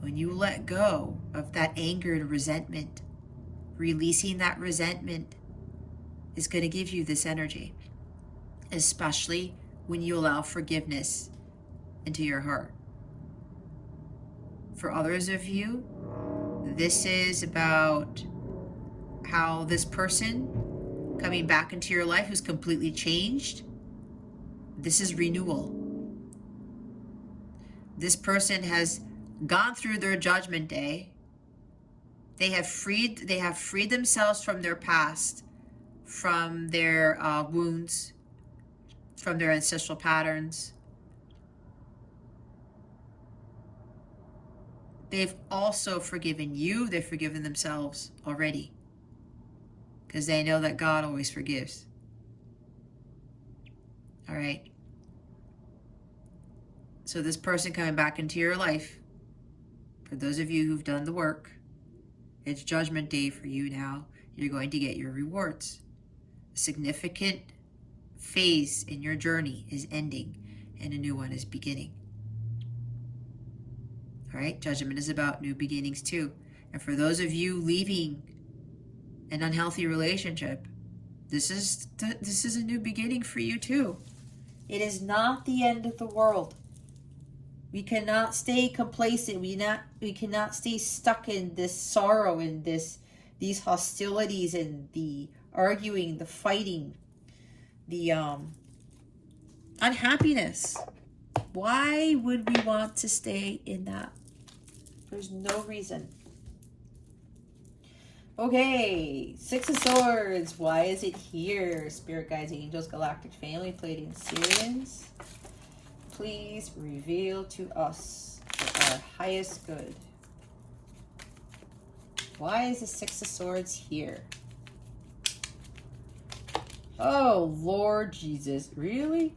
When you let go of that anger and resentment, releasing that resentment is going to give you this energy, especially when you allow forgiveness into your heart. For others of you, this is about how this person coming back into your life who's completely changed. This is renewal. This person has gone through their judgment day. They have freed themselves from their past, from their wounds, from their ancestral patterns. They've also forgiven you. They've forgiven themselves already, because they know that God always forgives. All right. So this person coming back into your life, for those of you who've done the work, it's judgment day for you now. you're going to get your rewards. A significant phase in your journey is ending and a new one is beginning. All right, Judgment is about new beginnings too. And for those of you leaving an unhealthy relationship, this is a new beginning for you too. It is not the end of the world. We cannot stay complacent. We cannot stay stuck in this sorrow and these hostilities and the arguing, the fighting, the unhappiness. Why would we want to stay in that? There's no reason. Okay, Six of Swords. Why is it here? Spirit guides, angels, galactic family, Pleiadian Sirians. Please reveal to us for our highest good. Why is the Six of Swords here? Oh, Lord Jesus. Really?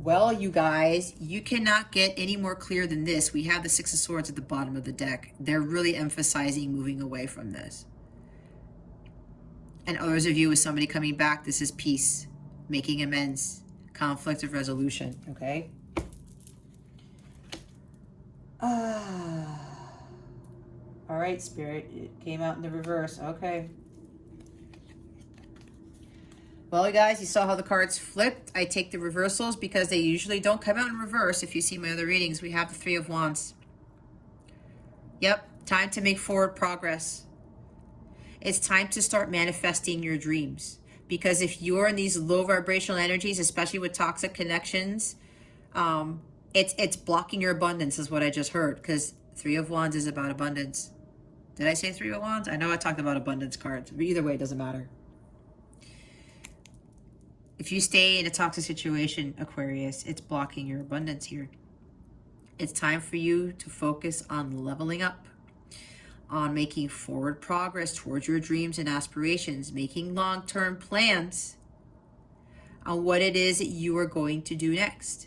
Well, you guys, you cannot get any more clear than this. We have the Six of Swords at the bottom of the deck. They're really emphasizing moving away from this. And others of you, with somebody coming back, this is peace, making amends, conflict of resolution, okay? All right, Spirit, it came out in the reverse, okay. Well, you guys, you saw how the cards flipped. I take the reversals because they usually don't come out in reverse. If you see my other readings, we have the Three of Wands. Yep, time to make forward progress. It's time to start manifesting your dreams. Because if you're in these low vibrational energies, especially with toxic connections, it's blocking your abundance is what I just heard. Because Three of Wands is about abundance. Did I say Three of Wands? I know I talked about abundance cards. But either way, it doesn't matter. If you stay in a toxic situation, Aquarius, it's blocking your abundance here. It's time for you to focus on leveling up, on making forward progress towards your dreams and aspirations, making long-term plans on what it is that you are going to do next.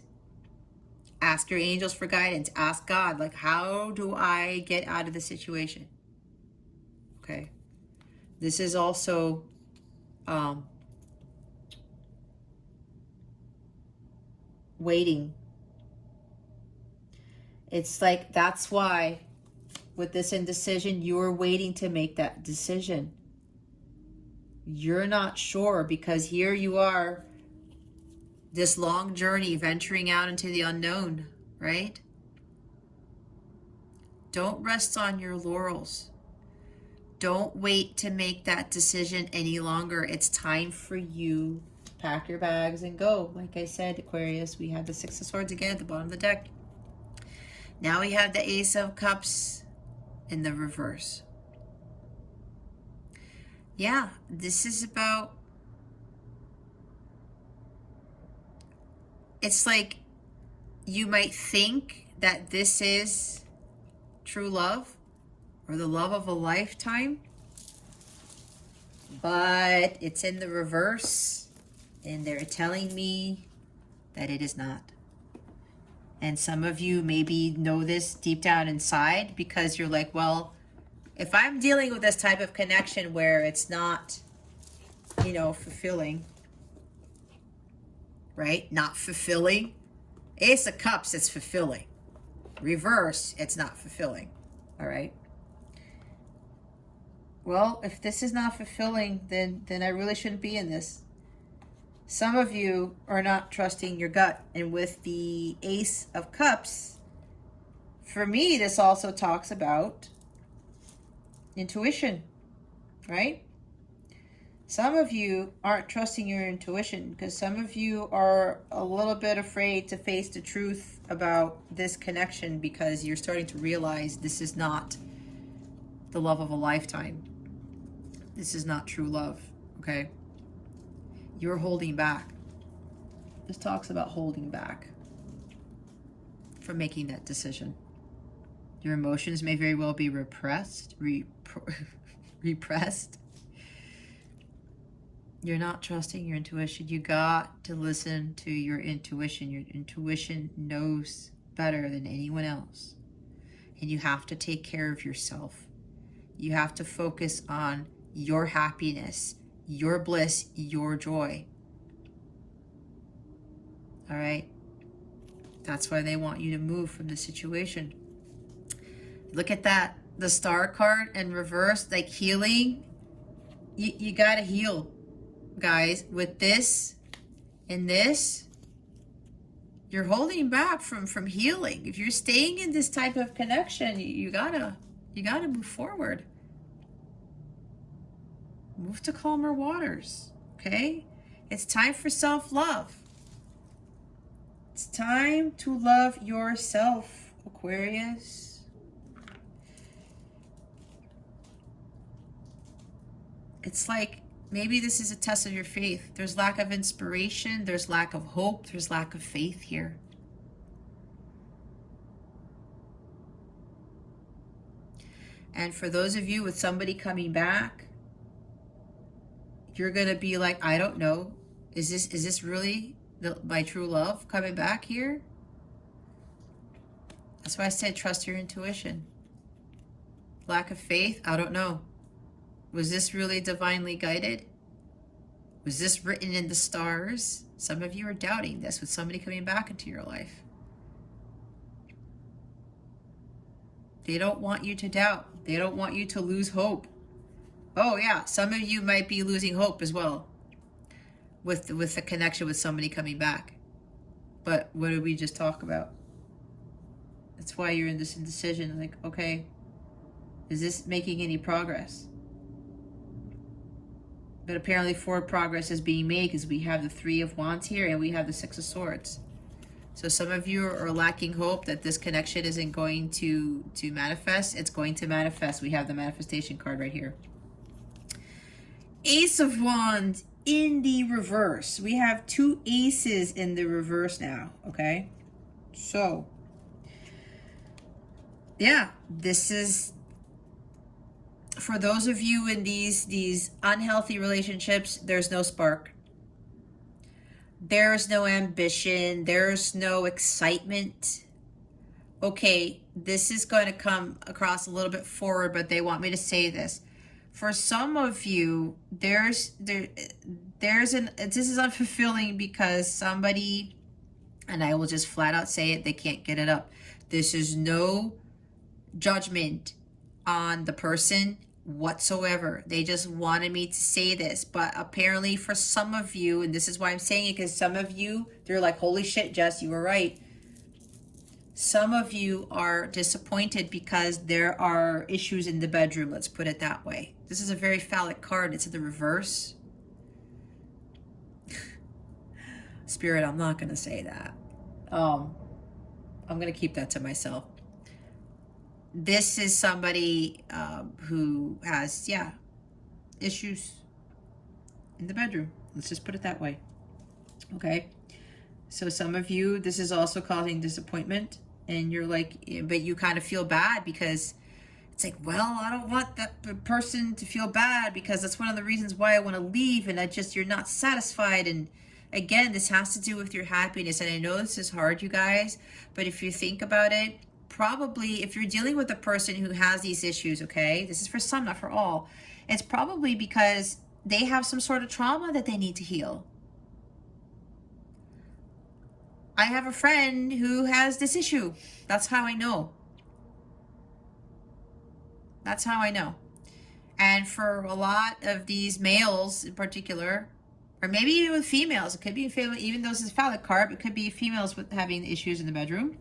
Ask your angels for guidance. Ask God, like, how do I get out of the situation? Okay. This is also waiting. It's like, that's why with this indecision, you're waiting to make that decision. You're not sure because here you are, this long journey, venturing out into the unknown, right? Don't rest on your laurels. Don't wait to make that decision any longer. It's time for you to pack your bags and go. Like I said, Aquarius, we have the Six of Swords again at the bottom of the deck. Now we have the Ace of Cups in the reverse. Yeah, this is about, it's like you might think that this is true love or the love of a lifetime, but it's in the reverse and they're telling me that it is not. And some of you maybe know this deep down inside because you're like, well, if I'm dealing with this type of connection where it's not, you know, fulfilling, right? Not fulfilling. Ace of Cups, it's fulfilling. Reverse, it's not fulfilling. All right. Well, if this is not fulfilling, then I really shouldn't be in this. Some of you are not trusting your gut. And with the Ace of Cups, for me, this also talks about intuition, right? Some of you aren't trusting your intuition because some of you are a little bit afraid to face the truth about this connection because you're starting to realize this is not the love of a lifetime. This is not true love, okay? You're holding back. This talks about holding back from making that decision. Your emotions may very well be repressed. Repressed. You're not trusting your intuition. You got to listen to your intuition. Your intuition knows better than anyone else. And you have to take care of yourself. You have to focus on your happiness, your bliss, your joy. All right? That's why they want you to move from the situation. Look at that. The Star card in reverse, like healing. You got to heal, guys. With this and this, you're holding back from healing. If you're staying in this type of connection, you gotta move forward. Move to calmer waters, okay? It's time for self-love. It's time to love yourself, Aquarius. It's like maybe this is a test of your faith. There's lack of inspiration. There's lack of hope. There's lack of faith here. And for those of you with somebody coming back, you're going to be like, I don't know. Is this really my true love coming back here? That's why I said trust your intuition. Lack of faith, I don't know. Was this really divinely guided? Was this written in the stars? Some of you are doubting this with somebody coming back into your life. They don't want you to doubt. They don't want you to lose hope. Oh yeah, some of you might be losing hope as well with the connection with somebody coming back. But what did we just talk about? That's why you're in this indecision. Like, okay, is this making any progress? But apparently forward progress is being made because we have the Three of Wands here and we have the Six of Swords. So some of you are lacking hope that this connection isn't going to manifest. It's going to manifest. We have the manifestation card right here. Ace of Wands in the reverse. We have two aces in the reverse now, okay? So, yeah, this is... For those of you in these unhealthy relationships, there's no spark. There's no ambition. There's no excitement. Okay, this is going to come across a little bit forward, but they want me to say this. For some of you, this is unfulfilling because somebody, and I will just flat out say it, they can't get it up. This is no judgment on the person whatsoever. They just wanted me to say this, but apparently for some of you, and this is why I'm saying it, because some of you, they're like, holy shit, Jess, you were right. Some of you are disappointed because there are issues in the bedroom, let's put it that way. This is a very phallic card. It's in the reverse. Spirit, I'm not going to say that. I'm going to keep that to myself. This is somebody who has, issues in the bedroom. Let's just put it that way. Okay? So some of you, this is also causing disappointment. And you're like, but you kind of feel bad because it's like, well, I don't want that person to feel bad because that's one of the reasons why I want to leave. And you're not satisfied. And again, this has to do with your happiness. And I know this is hard, you guys. But if you think about it, probably if you're dealing with a person who has these issues, okay, this is for some, not for all, it's probably because they have some sort of trauma that they need to heal. I have a friend who has this issue. That's how I know. That's how I know. And for a lot of these males in particular, or maybe even with females, it could be a female, even though this is a phallic card, it could be females with having issues in the bedroom.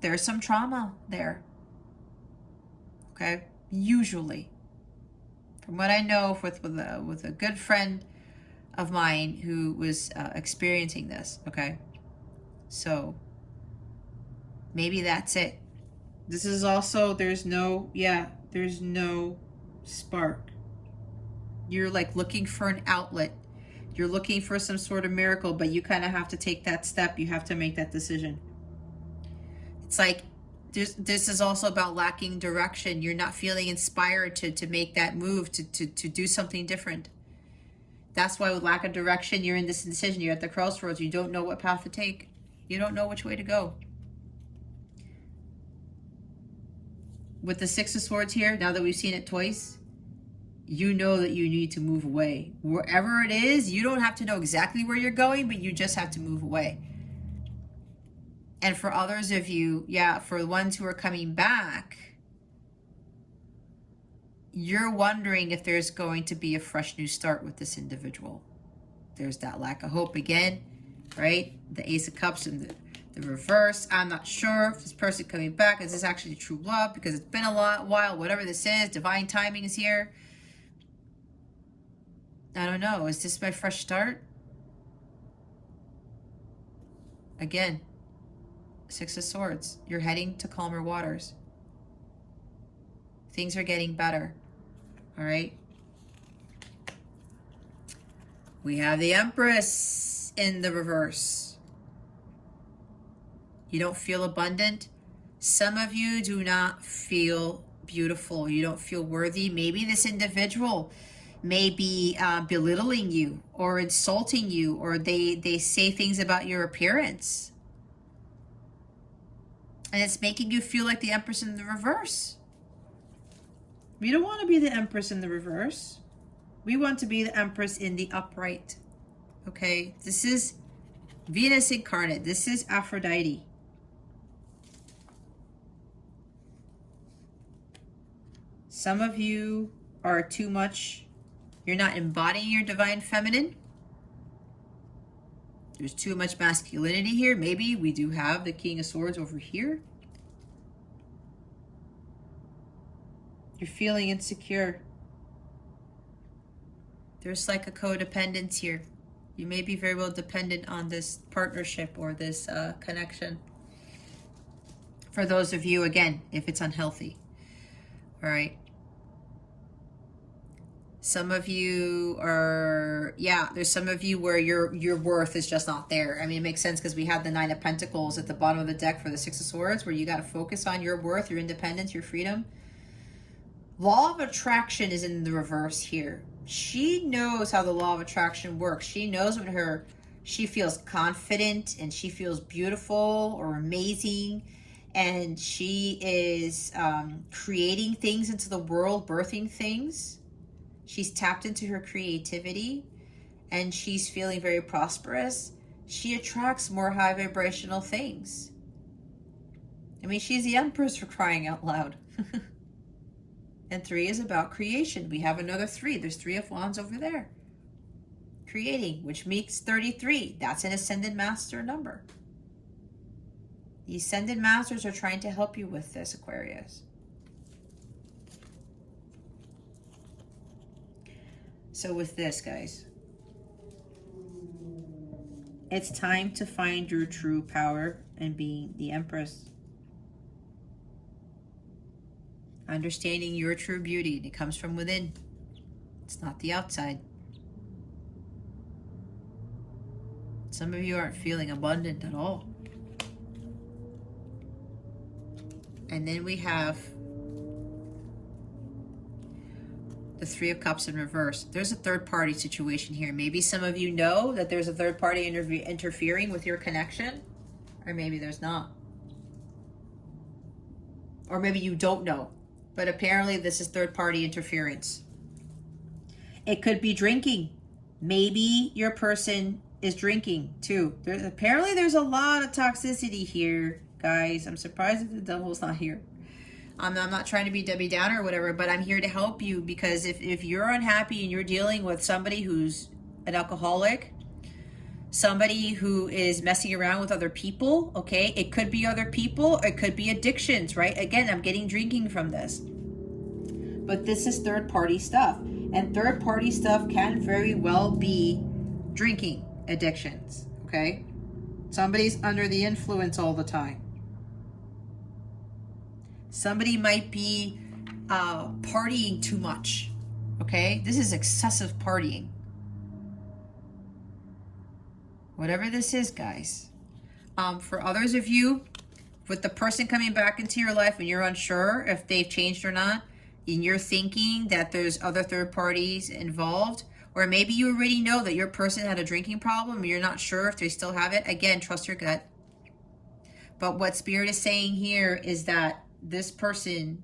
There's some trauma there. Okay, usually, from what I know, with a good friend of mine who was experiencing this. Okay, so maybe that's it. This is also, there's no spark. You're like looking for an outlet. You're looking for some sort of miracle, but you kind of have to take that step. You have to make that decision. It's like this is also about lacking direction. You're not feeling inspired to make that move, to do something different. That's why with lack of direction, you're in this indecision. You're at the crossroads. You don't know what path to take. You don't know which way to go. with the Six of Swords here, now that we've seen it twice, you know that you need to move away. Wherever it is, you don't have to know exactly where you're going, but you just have to move away. And for others of you, yeah, for the ones who are coming back, you're wondering if there's going to be a fresh new start with this individual. There's that lack of hope again, right? The Ace of Cups and the reverse. I'm not sure if this person coming back, is this actually true love? Because it's been a while, whatever this is, divine timing is here. I don't know. Is this my fresh start? Again, Six of Swords. You're heading to calmer waters. Things are getting better. All right. We have the Empress in the reverse. You don't feel abundant. Some of you do not feel beautiful. You don't feel worthy. Maybe this individual may be belittling you or insulting you, or they say things about your appearance. And it's making you feel like the Empress in the reverse. We don't want to be the Empress in the reverse. We want to be the Empress in the upright. Okay? This is Venus incarnate. This is Aphrodite. Some of you are too much. You're not embodying your divine feminine. There's too much masculinity here. Maybe we do have the King of Swords over here. You're feeling insecure. There's like a codependence here. You may be very well dependent on this partnership or this connection. For those of you, again, if it's unhealthy. All right. Some of you are, yeah, there's some of you where your worth is just not there. I mean, it makes sense because we have the Nine of Pentacles at the bottom of the deck for the Six of Swords, where you got to focus on your worth, your independence, your freedom. Law of attraction is in the reverse here. She knows how the law of attraction works. She knows when she feels confident and she feels beautiful or amazing, and she is creating things into the world, birthing things. She's tapped into her creativity and she's feeling very prosperous. She attracts more high vibrational things. I mean, she's the Empress, for crying out loud. And 3 is about creation. We have another 3. There's 3 of Wands over there. Creating, which makes 33. That's an Ascended Master number. The Ascended Masters are trying to help you with this, Aquarius. So with this, guys, it's time to find your true power and being the Empress. Understanding your true beauty. And it comes from within. It's not the outside. Some of you aren't feeling abundant at all. And then we have the 3 of Cups in reverse. There's a third party situation here. Maybe some of you know that there's a third party interfering with your connection, or maybe there's not. Or maybe you don't know, but apparently this is third party interference. It could be drinking. Maybe your person is drinking too. Apparently there's a lot of toxicity here, guys. I'm surprised that the devil's not here. I'm not trying to be Debbie Downer or whatever, but I'm here to help you, because if you're unhappy and you're dealing with somebody who's an alcoholic, somebody who is messing around with other people, okay, it could be other people, it could be addictions, right? Again, I'm getting drinking from this. But this is third party stuff. And third party stuff can very well be drinking addictions, okay? Somebody's under the influence all the time. Somebody might be partying too much, okay? This is excessive partying. Whatever this is, guys. For others of you, with the person coming back into your life and you're unsure if they've changed or not, and you're thinking that there's other third parties involved, or maybe you already know that your person had a drinking problem and you're not sure if they still have it, again, trust your gut. But what Spirit is saying here is that this person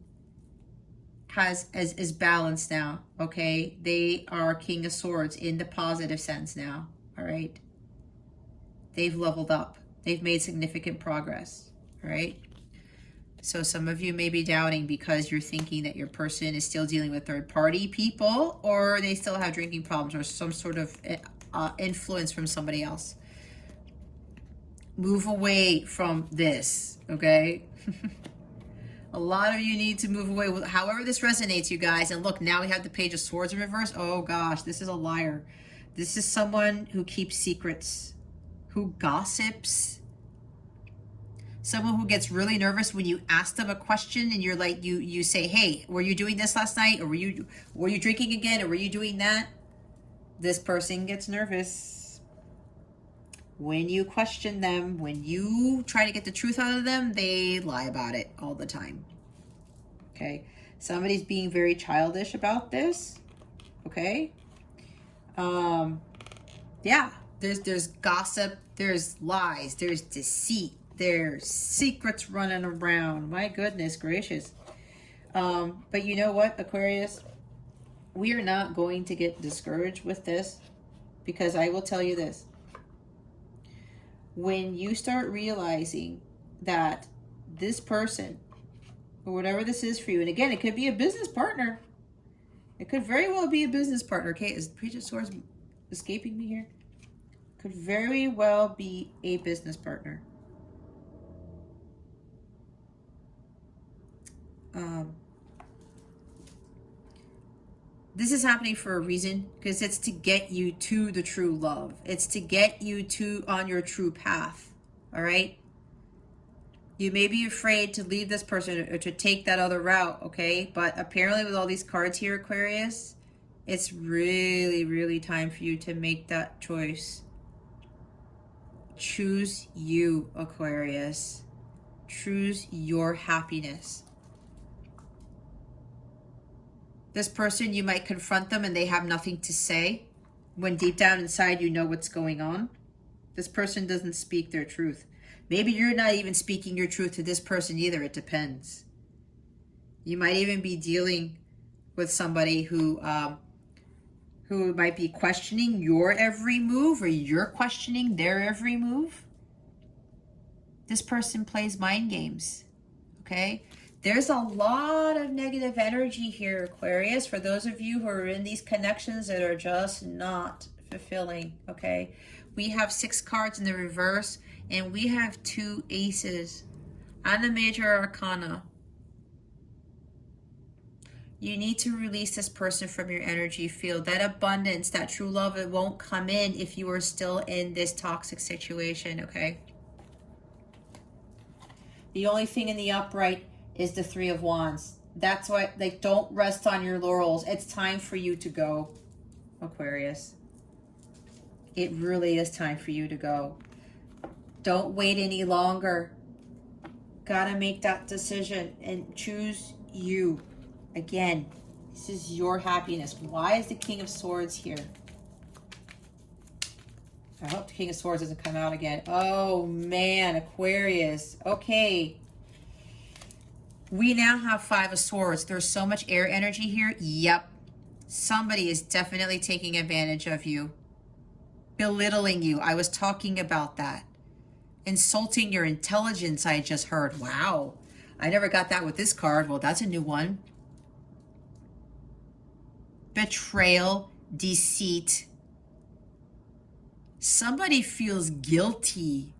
is balanced now, okay? They are King of Swords in the positive sense now, all right? They've leveled up. They've made significant progress, all right? So some of you may be doubting because you're thinking that your person is still dealing with third-party people, or they still have drinking problems or some sort of influence from somebody else. Move away from this, okay? A lot of you need to move away. However this resonates, you guys. And look, now we have the Page of Swords in reverse. Oh gosh, this is a liar. This is someone who keeps secrets, who gossips, someone who gets really nervous when you ask them a question and you're like, you say, hey, were you doing this last night? Or were you drinking again? Or were you doing that? This person gets nervous. When you question them, when you try to get the truth out of them, they lie about it all the time. Okay? Somebody's being very childish about this. Okay? Yeah. There's gossip, there's lies, there's deceit, there's secrets running around. My goodness gracious. But you know what, Aquarius? We are not going to get discouraged with this, because I will tell you this. When you start realizing that this person, or whatever this is for you, and again, it could be a business partner. It could very well be a business partner. Okay, is Page of Swords escaping me here? Could very well be a business partner. This is happening for a reason, because it's to get you to the true love. It's to get you to on your true path. All right? You may be afraid to leave this person or to take that other route, okay? But apparently with all these cards here, Aquarius, it's really, really time for you to make that choice. Choose you, Aquarius. Choose your happiness. This person, you might confront them and they have nothing to say, when deep down inside you know what's going on. This person doesn't speak their truth. Maybe you're not even speaking your truth to this person either. It depends. You might even be dealing with somebody who might be questioning your every move, or you're questioning their every move. This person plays mind games, okay? There's a lot of negative energy here, Aquarius, for those of you who are in these connections that are just not fulfilling, okay? We have 6 cards in the reverse, and we have 2 aces and the major arcana. You need to release this person from your energy field. That abundance, that true love, it won't come in if you are still in this toxic situation, okay? The only thing in the upright is the 3 of Wands. That's why, like, don't rest on your laurels. It's time for you to go, Aquarius. It really is time for you to go. Don't wait any longer. Gotta make that decision and choose you. Again, this is your happiness. Why is the King of Swords here? I hope the King of Swords doesn't come out again. Oh, man, Aquarius. Okay. We now have 5 of Swords. There's so much air energy here. Yep. Somebody is definitely taking advantage of you. Belittling you. I was talking about that. Insulting your intelligence, I just heard. Wow. I never got that with this card. Well, that's a new one. Betrayal, deceit. Somebody feels guilty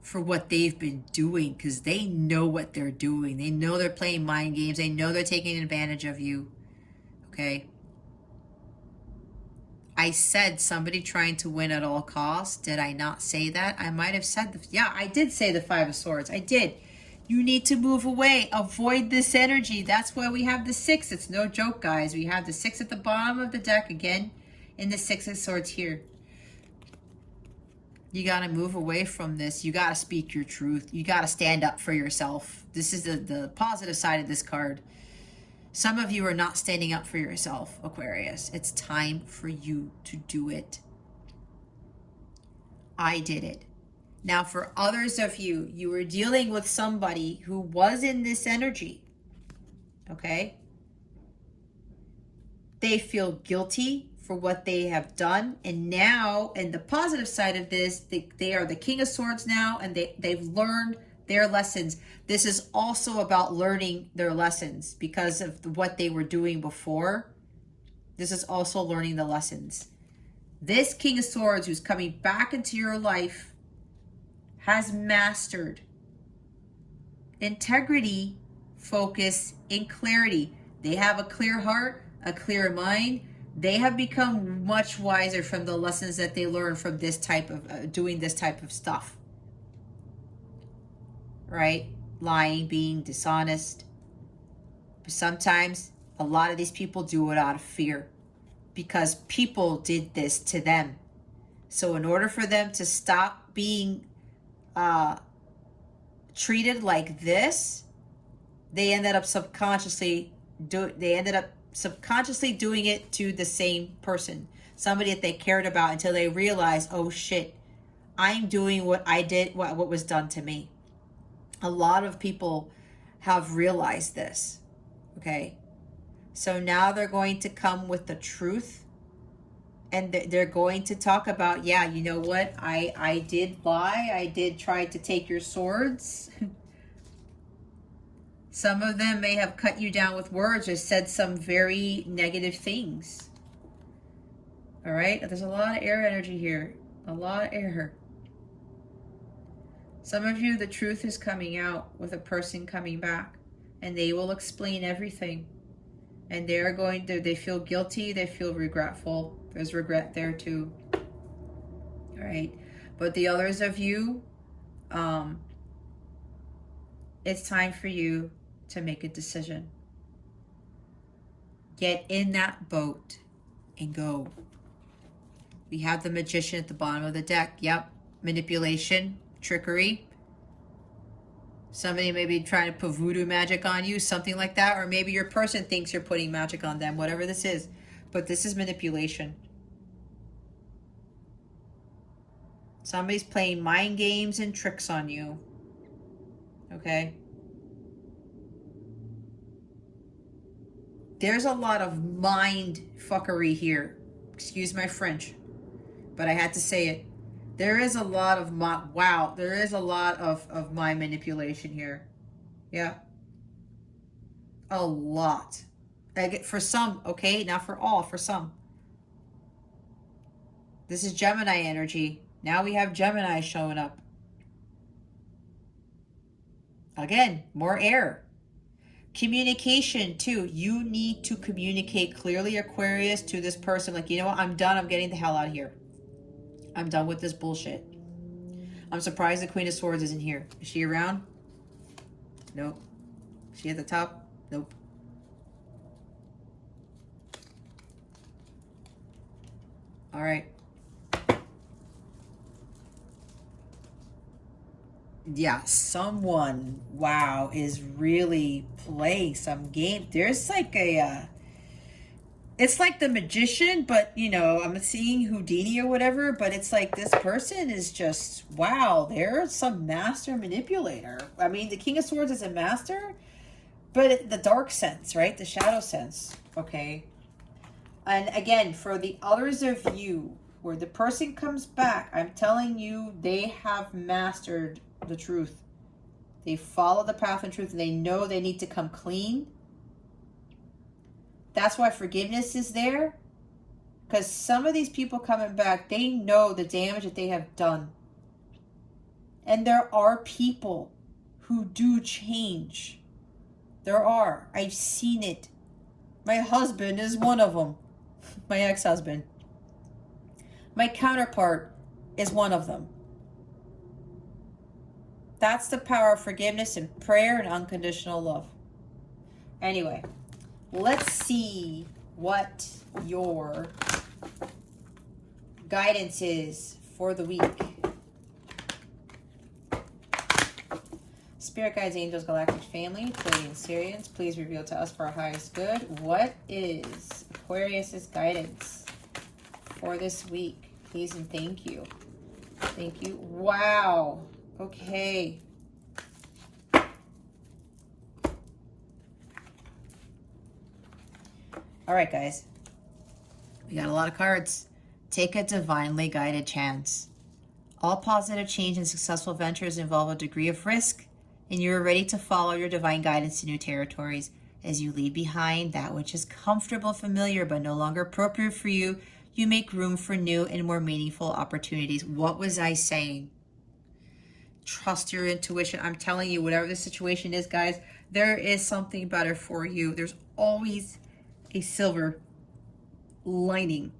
for what they've been doing, because they know what they're doing. They know they're playing mind games. They know they're taking advantage of you. Okay? I said somebody trying to win at all costs. Did I not say that? I might have said, yeah, I did say the 5 of Swords. I did. You need to move away. Avoid this energy. That's why we have the 6. It's no joke, guys. We have the 6 at the bottom of the deck again, and the 6 of Swords here. You got to move away from this. You got to speak your truth. You got to stand up for yourself. This is the positive side of this card. Some of you are not standing up for yourself, Aquarius. It's time for you to do it. I did it. Now, for others of you, you were dealing with somebody who was in this energy, Okay? They feel guilty for what they have done. And now, and the positive side of this, they are the King of Swords now, and they've learned their lessons. This is also about learning their lessons because of what they were doing before. This is also learning the lessons. This King of Swords who's coming back into your life has mastered integrity, focus, and clarity. They have a clear heart, a clear mind. They have become much wiser from the lessons that they learned from this type of doing this type of stuff. Right? Lying, being dishonest. But sometimes a lot of these people do it out of fear because people did this to them. So in order for them to stop being treated like this, they ended up subconsciously doing it to the same person, somebody that they cared about, until they realized, oh shit, I'm doing what I did, what was done to me. A lot of people have realized this. Okay, so now they're going to come with the truth, and they're going to talk about, yeah, you know what, I did lie, I did try to take your swords. Some of them may have cut you down with words or said some very negative things. All right, there's a lot of air energy here, a lot of air. Some of you, the truth is coming out with a person coming back, and they will explain everything. And they're going to, they feel guilty, they feel regretful. There's regret there too. All right. But the others of you, it's time for you to make a decision. Get in that boat and go. We have the Magician at the bottom of the deck. Yep. Manipulation, trickery. Somebody may be trying to put voodoo magic on you, something like that. Or maybe your person thinks you're putting magic on them, whatever this is. But this is manipulation. Somebody's playing mind games and tricks on you. Okay? There's a lot of mind fuckery here. Excuse my French, but I had to say it. There is a lot of there is a lot of mind manipulation here. Yeah. A lot. For some, okay? Not for all, for some. This is Gemini energy. Now we have Gemini showing up. Again, more air. Communication too. You need to communicate clearly, Aquarius, to this person. Like, you know what? I'm done. I'm getting the hell out of here. I'm done with this bullshit. I'm surprised the Queen of Swords isn't here. Is she around? Nope. Is she at the top? Nope. All right. Yeah, someone, wow, is really playing some game. There's like it's like the Magician, but, you know, I'm seeing Houdini or whatever, but it's like this person is just, wow, they're some master manipulator. I mean, the King of Swords is a master, but the dark sense, right? The shadow sense, okay? And again, for the others of you, where the person comes back, I'm telling you, they have mastered the truth. They follow the path and truth, and they know they need to come clean. That's why forgiveness is there, because some of these people coming back, they know the damage that they have done. And there are people who do change. There are. I've seen it. My husband is one of them. My ex-husband. My counterpart is one of them. That's the power of forgiveness and prayer and unconditional love. Anyway, let's see what your guidance is for the week. Spirit guides, angels, galactic family, Pleiadian Syrians, please reveal to us for our highest good. What is Aquarius's guidance for this week? Please and thank you. Thank you. Wow. Okay. All right, guys. We got a lot of cards. Take a divinely guided chance. All positive change and successful ventures involve a degree of risk, and you are ready to follow your divine guidance to new territories. As you leave behind that which is comfortable, familiar, but no longer appropriate for you, you make room for new and more meaningful opportunities. What was I saying? Trust your intuition. I'm telling you, whatever the situation is, guys, there is something better for you. There's always a silver lining.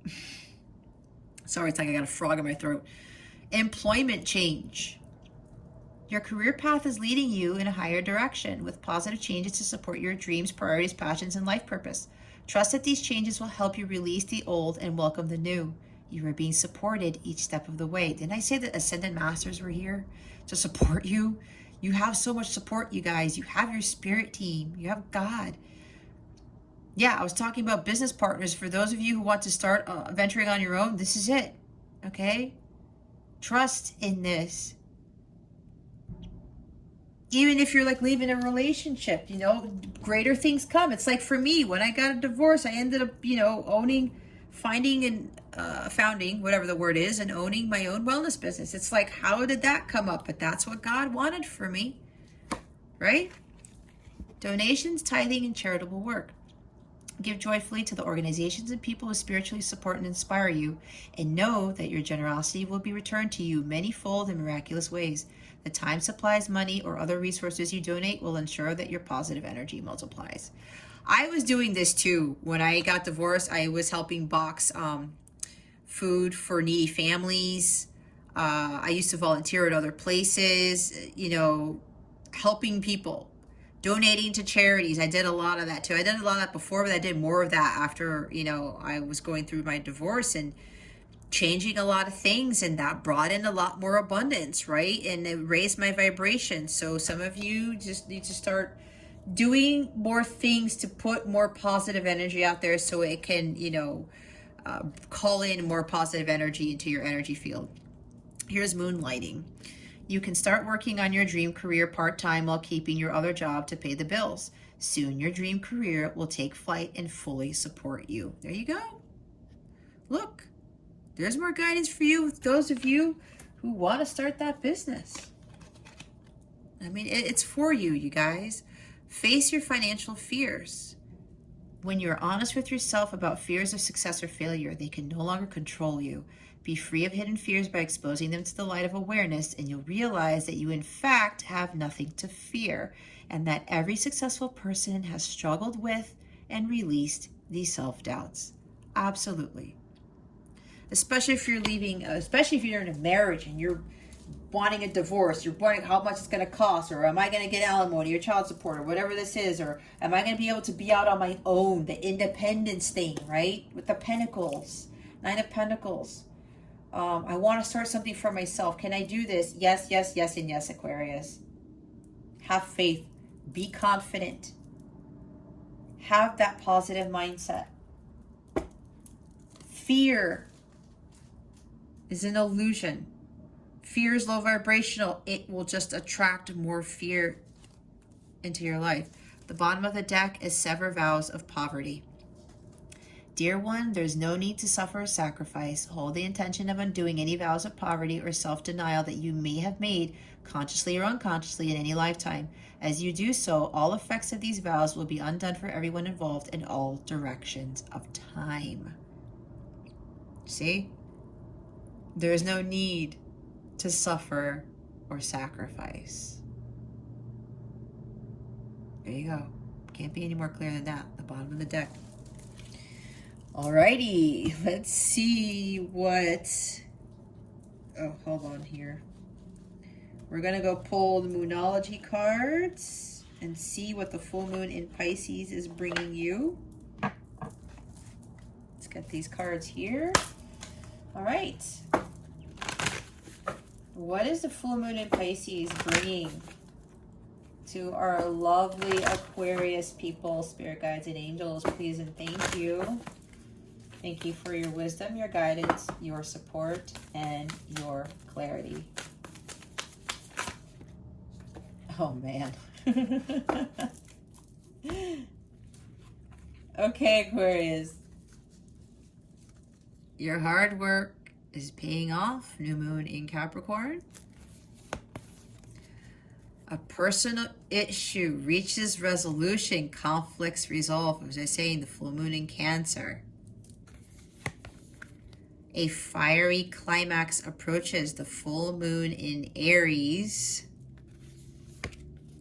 Sorry, it's like I got a frog in my throat. Employment change. Your career path is leading you in a higher direction with positive changes to support your dreams, priorities, passions, and life purpose. Trust that these changes will help you release the old and welcome the new. You are being supported each step of the way. Didn't I say that Ascended Masters were here to support you? You have so much support, you guys. You have your spirit team. You have God. Yeah, I was talking about business partners. For those of you who want to start venturing on your own, this is it. Okay? Trust in this. Even if you're like leaving a relationship, you know, greater things come. It's like for me, when I got a divorce, I ended up, you know, founding, whatever the word is, and owning my own wellness business. It's like, how did that come up? But that's what God wanted for me, right? Donations, tithing, and charitable work. Give joyfully to the organizations and people who spiritually support and inspire you, and know that your generosity will be returned to you many-fold in miraculous ways. The time, supplies, money, or other resources you donate will ensure that your positive energy multiplies. I was doing this too. When I got divorced, I was helping box food for needy families. I used to volunteer at other places, you know, helping people. Donating to charities. I did a lot of that too. I did a lot of that before, but I did more of that after, you know, I was going through my divorce and changing a lot of things, and that brought in a lot more abundance, right? And it raised my vibration. So some of you just need to start doing more things to put more positive energy out there so it can, you know, call in more positive energy into your energy field. Here's moonlighting. You can start working on your dream career part-time while keeping your other job to pay the bills. Soon your dream career will take flight and fully support you. There you go. Look, there's more guidance for you with those of you who want to start that business. I mean, it's for you, you guys. Face your financial fears. When you're honest with yourself about fears of success or failure, they can no longer control you. Be free of hidden fears by exposing them to the light of awareness, and you'll realize that you in fact have nothing to fear, and that every successful person has struggled with and released these self-doubts. Absolutely. Especially if you're leaving, especially if you're in a marriage and you're wanting a divorce, you're wondering how much it's going to cost, or am I going to get alimony or child support or whatever this is, or am I going to be able to be out on my own, the independence thing, right? With the Pentacles, Nine of Pentacles. I want to start something for myself. Can I do this? Yes, yes, yes, and yes, Aquarius. Have faith. Be confident. Have that positive mindset. Fear is an illusion. Fear is low vibrational. It will just attract more fear into your life. The bottom of the deck is sever vows of poverty. Dear one, there's no need to suffer or sacrifice. Hold the intention of undoing any vows of poverty or self-denial that you may have made, consciously or unconsciously, in any lifetime. As you do so, all effects of these vows will be undone for everyone involved in all directions of time. See? There is no need to suffer or sacrifice. There you go. Can't be any more clear than that. The bottom of the deck. Alrighty, let's see what... Oh, hold on here. We're going to go pull the Moonology cards and see what the full moon in Pisces is bringing you. Let's get these cards here. All right. What is the full moon in Pisces bringing to our lovely Aquarius people, spirit guides and angels? Please and thank you. Thank you for your wisdom, your guidance, your support, and your clarity. Oh, man. Okay, Aquarius. Your hard work is paying off. New moon in Capricorn. A personal issue reaches resolution. Conflicts resolve. As I say, in the full moon in Cancer. A fiery climax approaches. The full moon in Aries.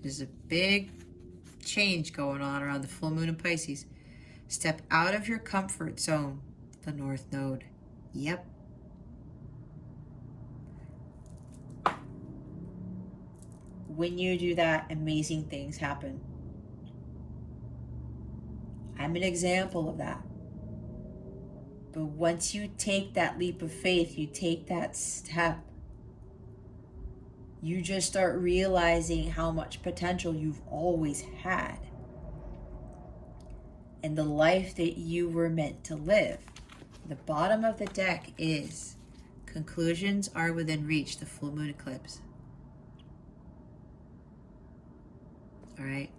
There's a big change going on around the full moon in Pisces. Step out of your comfort zone. The North Node. Yep. When you do that, amazing things happen. I'm an example of that. But once you take that leap of faith, you take that step, you just start realizing how much potential you've always had and the life that you were meant to live. The bottom of the deck is conclusions are within reach, the full moon eclipse. All right.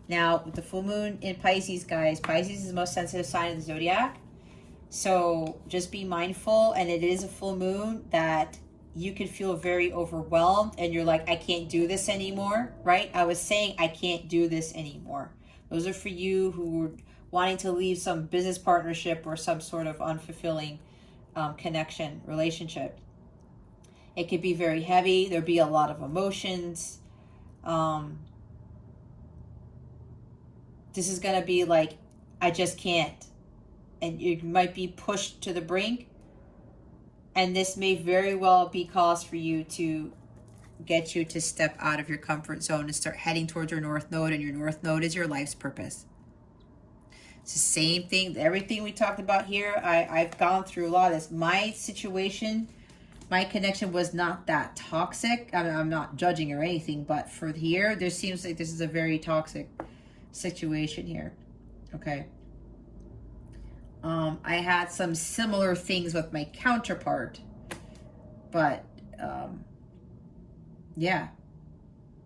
Now, with the full moon in Pisces, guys, Pisces is the most sensitive sign of the zodiac. So just be mindful, and it is a full moon, that you can feel very overwhelmed and you're like, I can't do this anymore, right? I was saying I can't do this anymore. Those are for you who are wanting to leave some business partnership or some sort of unfulfilling connection, relationship. It could be very heavy. There'll be a lot of emotions. This is going to be like, I just can't. And you might be pushed to the brink. And this may very well be cause for you to get you to step out of your comfort zone and start heading towards your North Node. And your North Node is your life's purpose. It's the same thing. Everything we talked about here, I've gone through a lot of this. My situation, my connection was not that toxic. I mean, I'm not judging or anything. But for here, there seems like this is a very toxic situation here. Okay. I had some similar things with my counterpart, but yeah,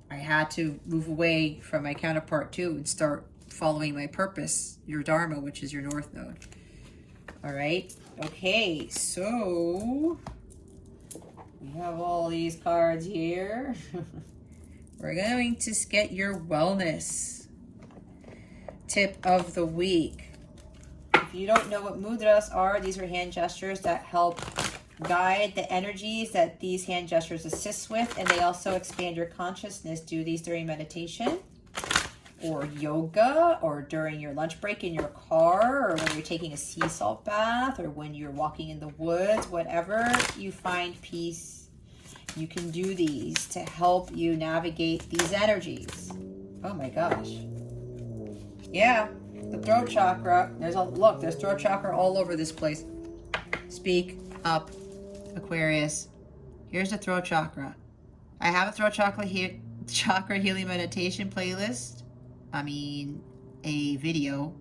I had to move away from my counterpart too and start following my purpose, your Dharma, which is your North Node. All right. Okay. So we have all these cards here. We're going to get your wellness tip of the week. If you don't know what mudras are, these are hand gestures that help guide the energies that these hand gestures assist with, and they also expand your consciousness. Do these during meditation or yoga or during your lunch break in your car or when you're taking a sea salt bath or when you're walking in the woods. Whatever you find peace, you can do these to help you navigate these energies. Oh my gosh. Yeah. The throat chakra, there's throat chakra all over this place. Speak up, Aquarius. Here's the throat chakra. I have a throat chakra healing meditation playlist. A video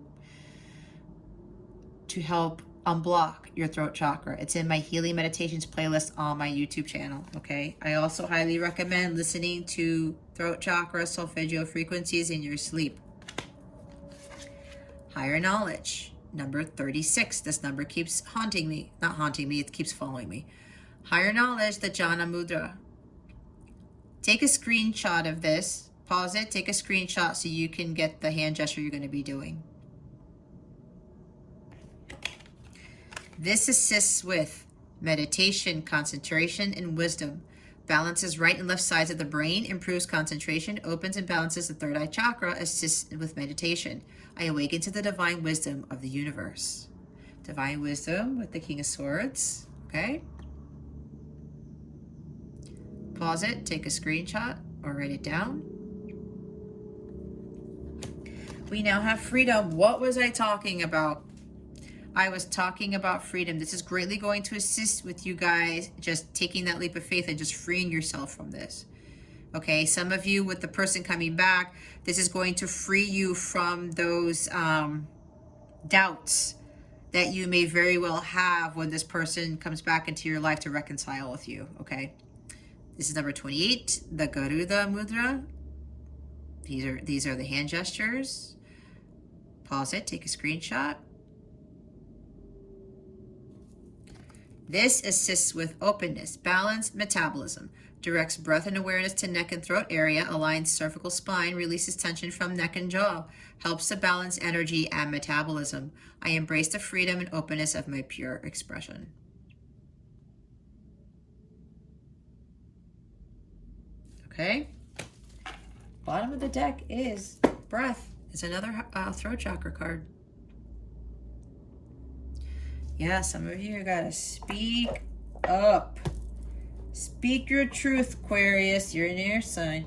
to help unblock your throat chakra. It's in my healing meditations playlist on my YouTube channel. Okay. I also highly recommend listening to throat chakra solfeggio frequencies in your sleep. Higher knowledge, number 36. This number keeps haunting me. Not haunting me, it keeps following me. Higher knowledge, the Jhana Mudra. Take a screenshot of this. Pause it, take a screenshot so you can get the hand gesture you're going to be doing. This assists with meditation, concentration, and wisdom. Balances right and left sides of the brain, improves concentration, opens and balances the third eye chakra, assists with meditation. I awaken to the divine wisdom of the universe. Divine wisdom with the King of Swords. Okay. Pause it, take a screenshot or write it down. We now have freedom. What was I talking about? I was talking about freedom. This is greatly going to assist with you guys just taking that leap of faith and just freeing yourself from this. Okay, some of you with the person coming back, this is going to free you from those doubts that you may very well have when this person comes back into your life to reconcile with you. Okay, this is number 28, the Garuda Mudra. These are the hand gestures. Pause it, take a screenshot. This assists with openness, balance, metabolism, directs breath and awareness to neck and throat area, aligns cervical spine, releases tension from neck and jaw, helps to balance energy and metabolism. I embrace the freedom and openness of my pure expression. Okay. Bottom of the deck is breath. It's another throat chakra card. Yeah, some of you gotta speak up. Speak your truth, Aquarius. You're an air sign.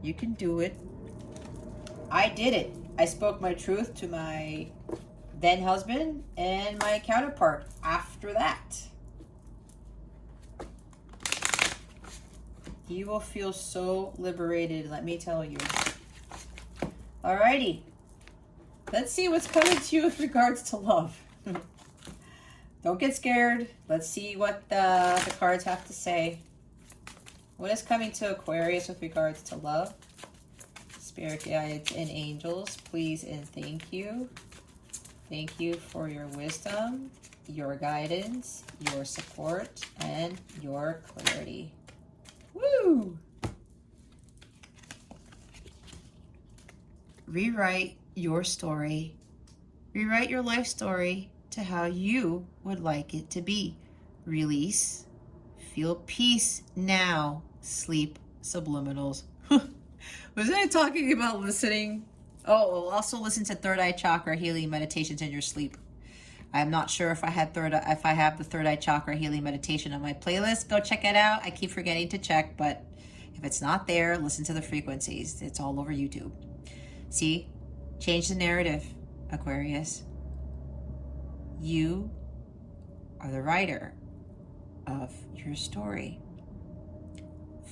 You can do it. I did it. I spoke my truth to my then husband and my counterpart after that. You will feel so liberated, let me tell you. Alrighty. Let's see what's coming to you with regards to love. Don't get scared. Let's see what the cards have to say. What is coming to Aquarius with regards to love? Spirit guides and angels, please and thank you. Thank you for your wisdom, your guidance, your support, and your clarity. Woo! Rewrite your story. Rewrite your life story to how you would like it to be. Release. Feel peace now. Sleep subliminals. Wasn't I talking about listening? Oh, well, also listen to third eye chakra healing meditations in your sleep. I'm not sure if I have the third eye chakra healing meditation on my playlist. Go check it out. I keep forgetting to check, but if it's not there, listen to the frequencies. It's all over YouTube. See? Change the narrative, Aquarius. You are the writer of your story.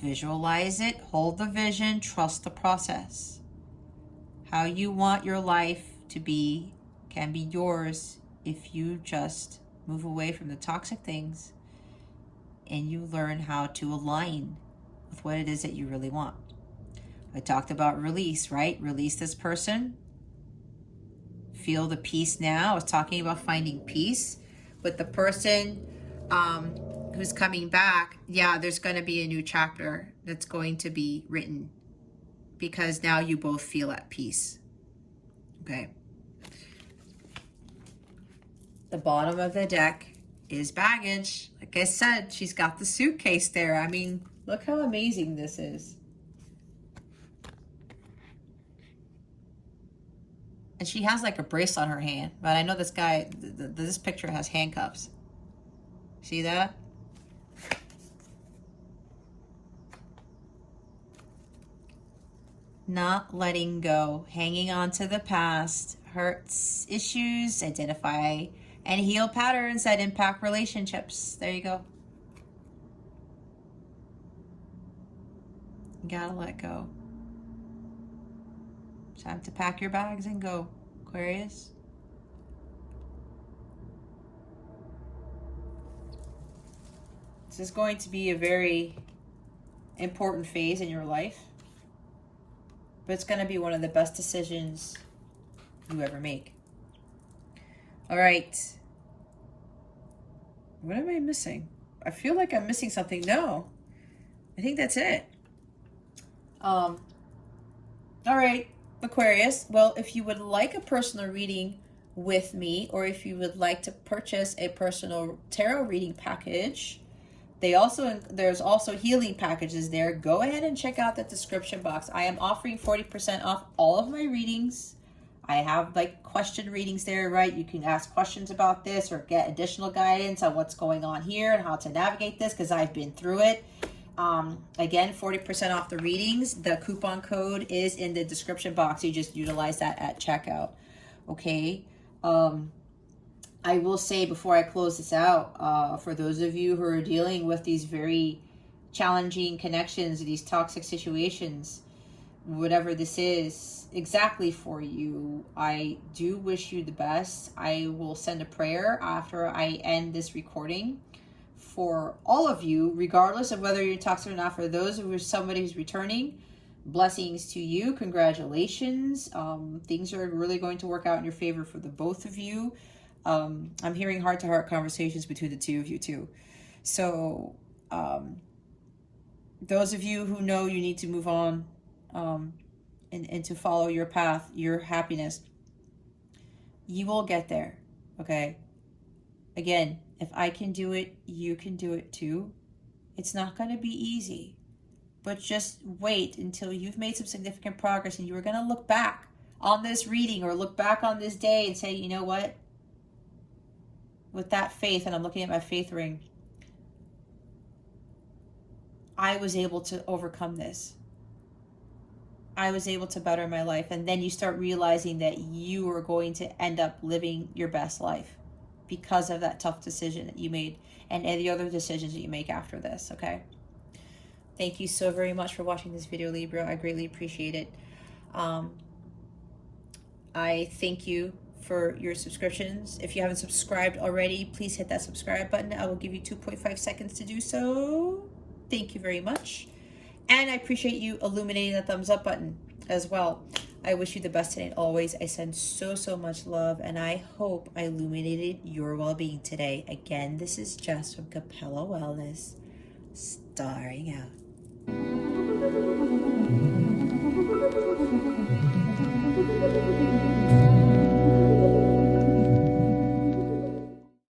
Visualize it, hold the vision, trust the process. How you want your life to be can be yours if you just move away from the toxic things and you learn how to align with what it is that you really want. I talked about release, right? Release this person. Feel the peace now. I was talking about finding peace with the person who's coming back. Yeah, there's going to be a new chapter that's going to be written because now you both feel at peace. Okay. The bottom of the deck is baggage. Like I said, she's got the suitcase there. I mean, look how amazing this is. And she has like a brace on her hand, but I know this guy, this picture has handcuffs. See that? Not letting go, hanging on to the past, hurts, issues, identify and heal patterns that impact relationships. There you go. You gotta let go. Time to pack your bags and go, Aquarius. This is going to be a very important phase in your life, but it's going to be one of the best decisions you ever make. All right. What am I missing? I feel like I'm missing something. No, I think that's it. All right. Aquarius, well, if you would like a personal reading with me, or if you would like to purchase a personal tarot reading package, there's also healing packages there. Go ahead and check out the description box. I am offering 40% off all of my readings. I have like question readings there, right? You can ask questions about this or get additional guidance on what's going on here and how to navigate this because I've been through it. Again, 40% off the readings. The coupon code is in the description box. You just utilize that at checkout. Okay. I will say before I close this out, for those of you who are dealing with these very challenging connections, these toxic situations, whatever this is exactly for you, I do wish you the best. I will send a prayer after I end this recording for all of you, regardless of whether you're toxic or not. For those who are somebody who's returning, Blessings to you. Congratulations. Things are really going to work out in your favor for the both of you. I'm hearing heart-to-heart conversations between the two of you too. So those of you who know you need to move on and to follow your path, your happiness, you will get there. Okay? Again, if I can do it, you can do it too. It's not going to be easy. But just wait until you've made some significant progress and you are going to look back on this reading or look back on this day and say, you know what? With that faith, and I'm looking at my faith ring, I was able to overcome this. I was able to better my life. And then you start realizing that you are going to end up living your best life because of that tough decision that you made and the other decisions that you make after this, okay? Thank you so very much for watching this video, Libra. I greatly appreciate it. I thank you for your subscriptions. If you haven't subscribed already, please hit that subscribe button. I will give you 2.5 seconds to do so. Thank you very much. And I appreciate you illuminating the thumbs up button as well. I wish you the best today and always. I send so much love, and I hope I illuminated your well-being today. Again, this is Jess from Capella Wellness, starring out.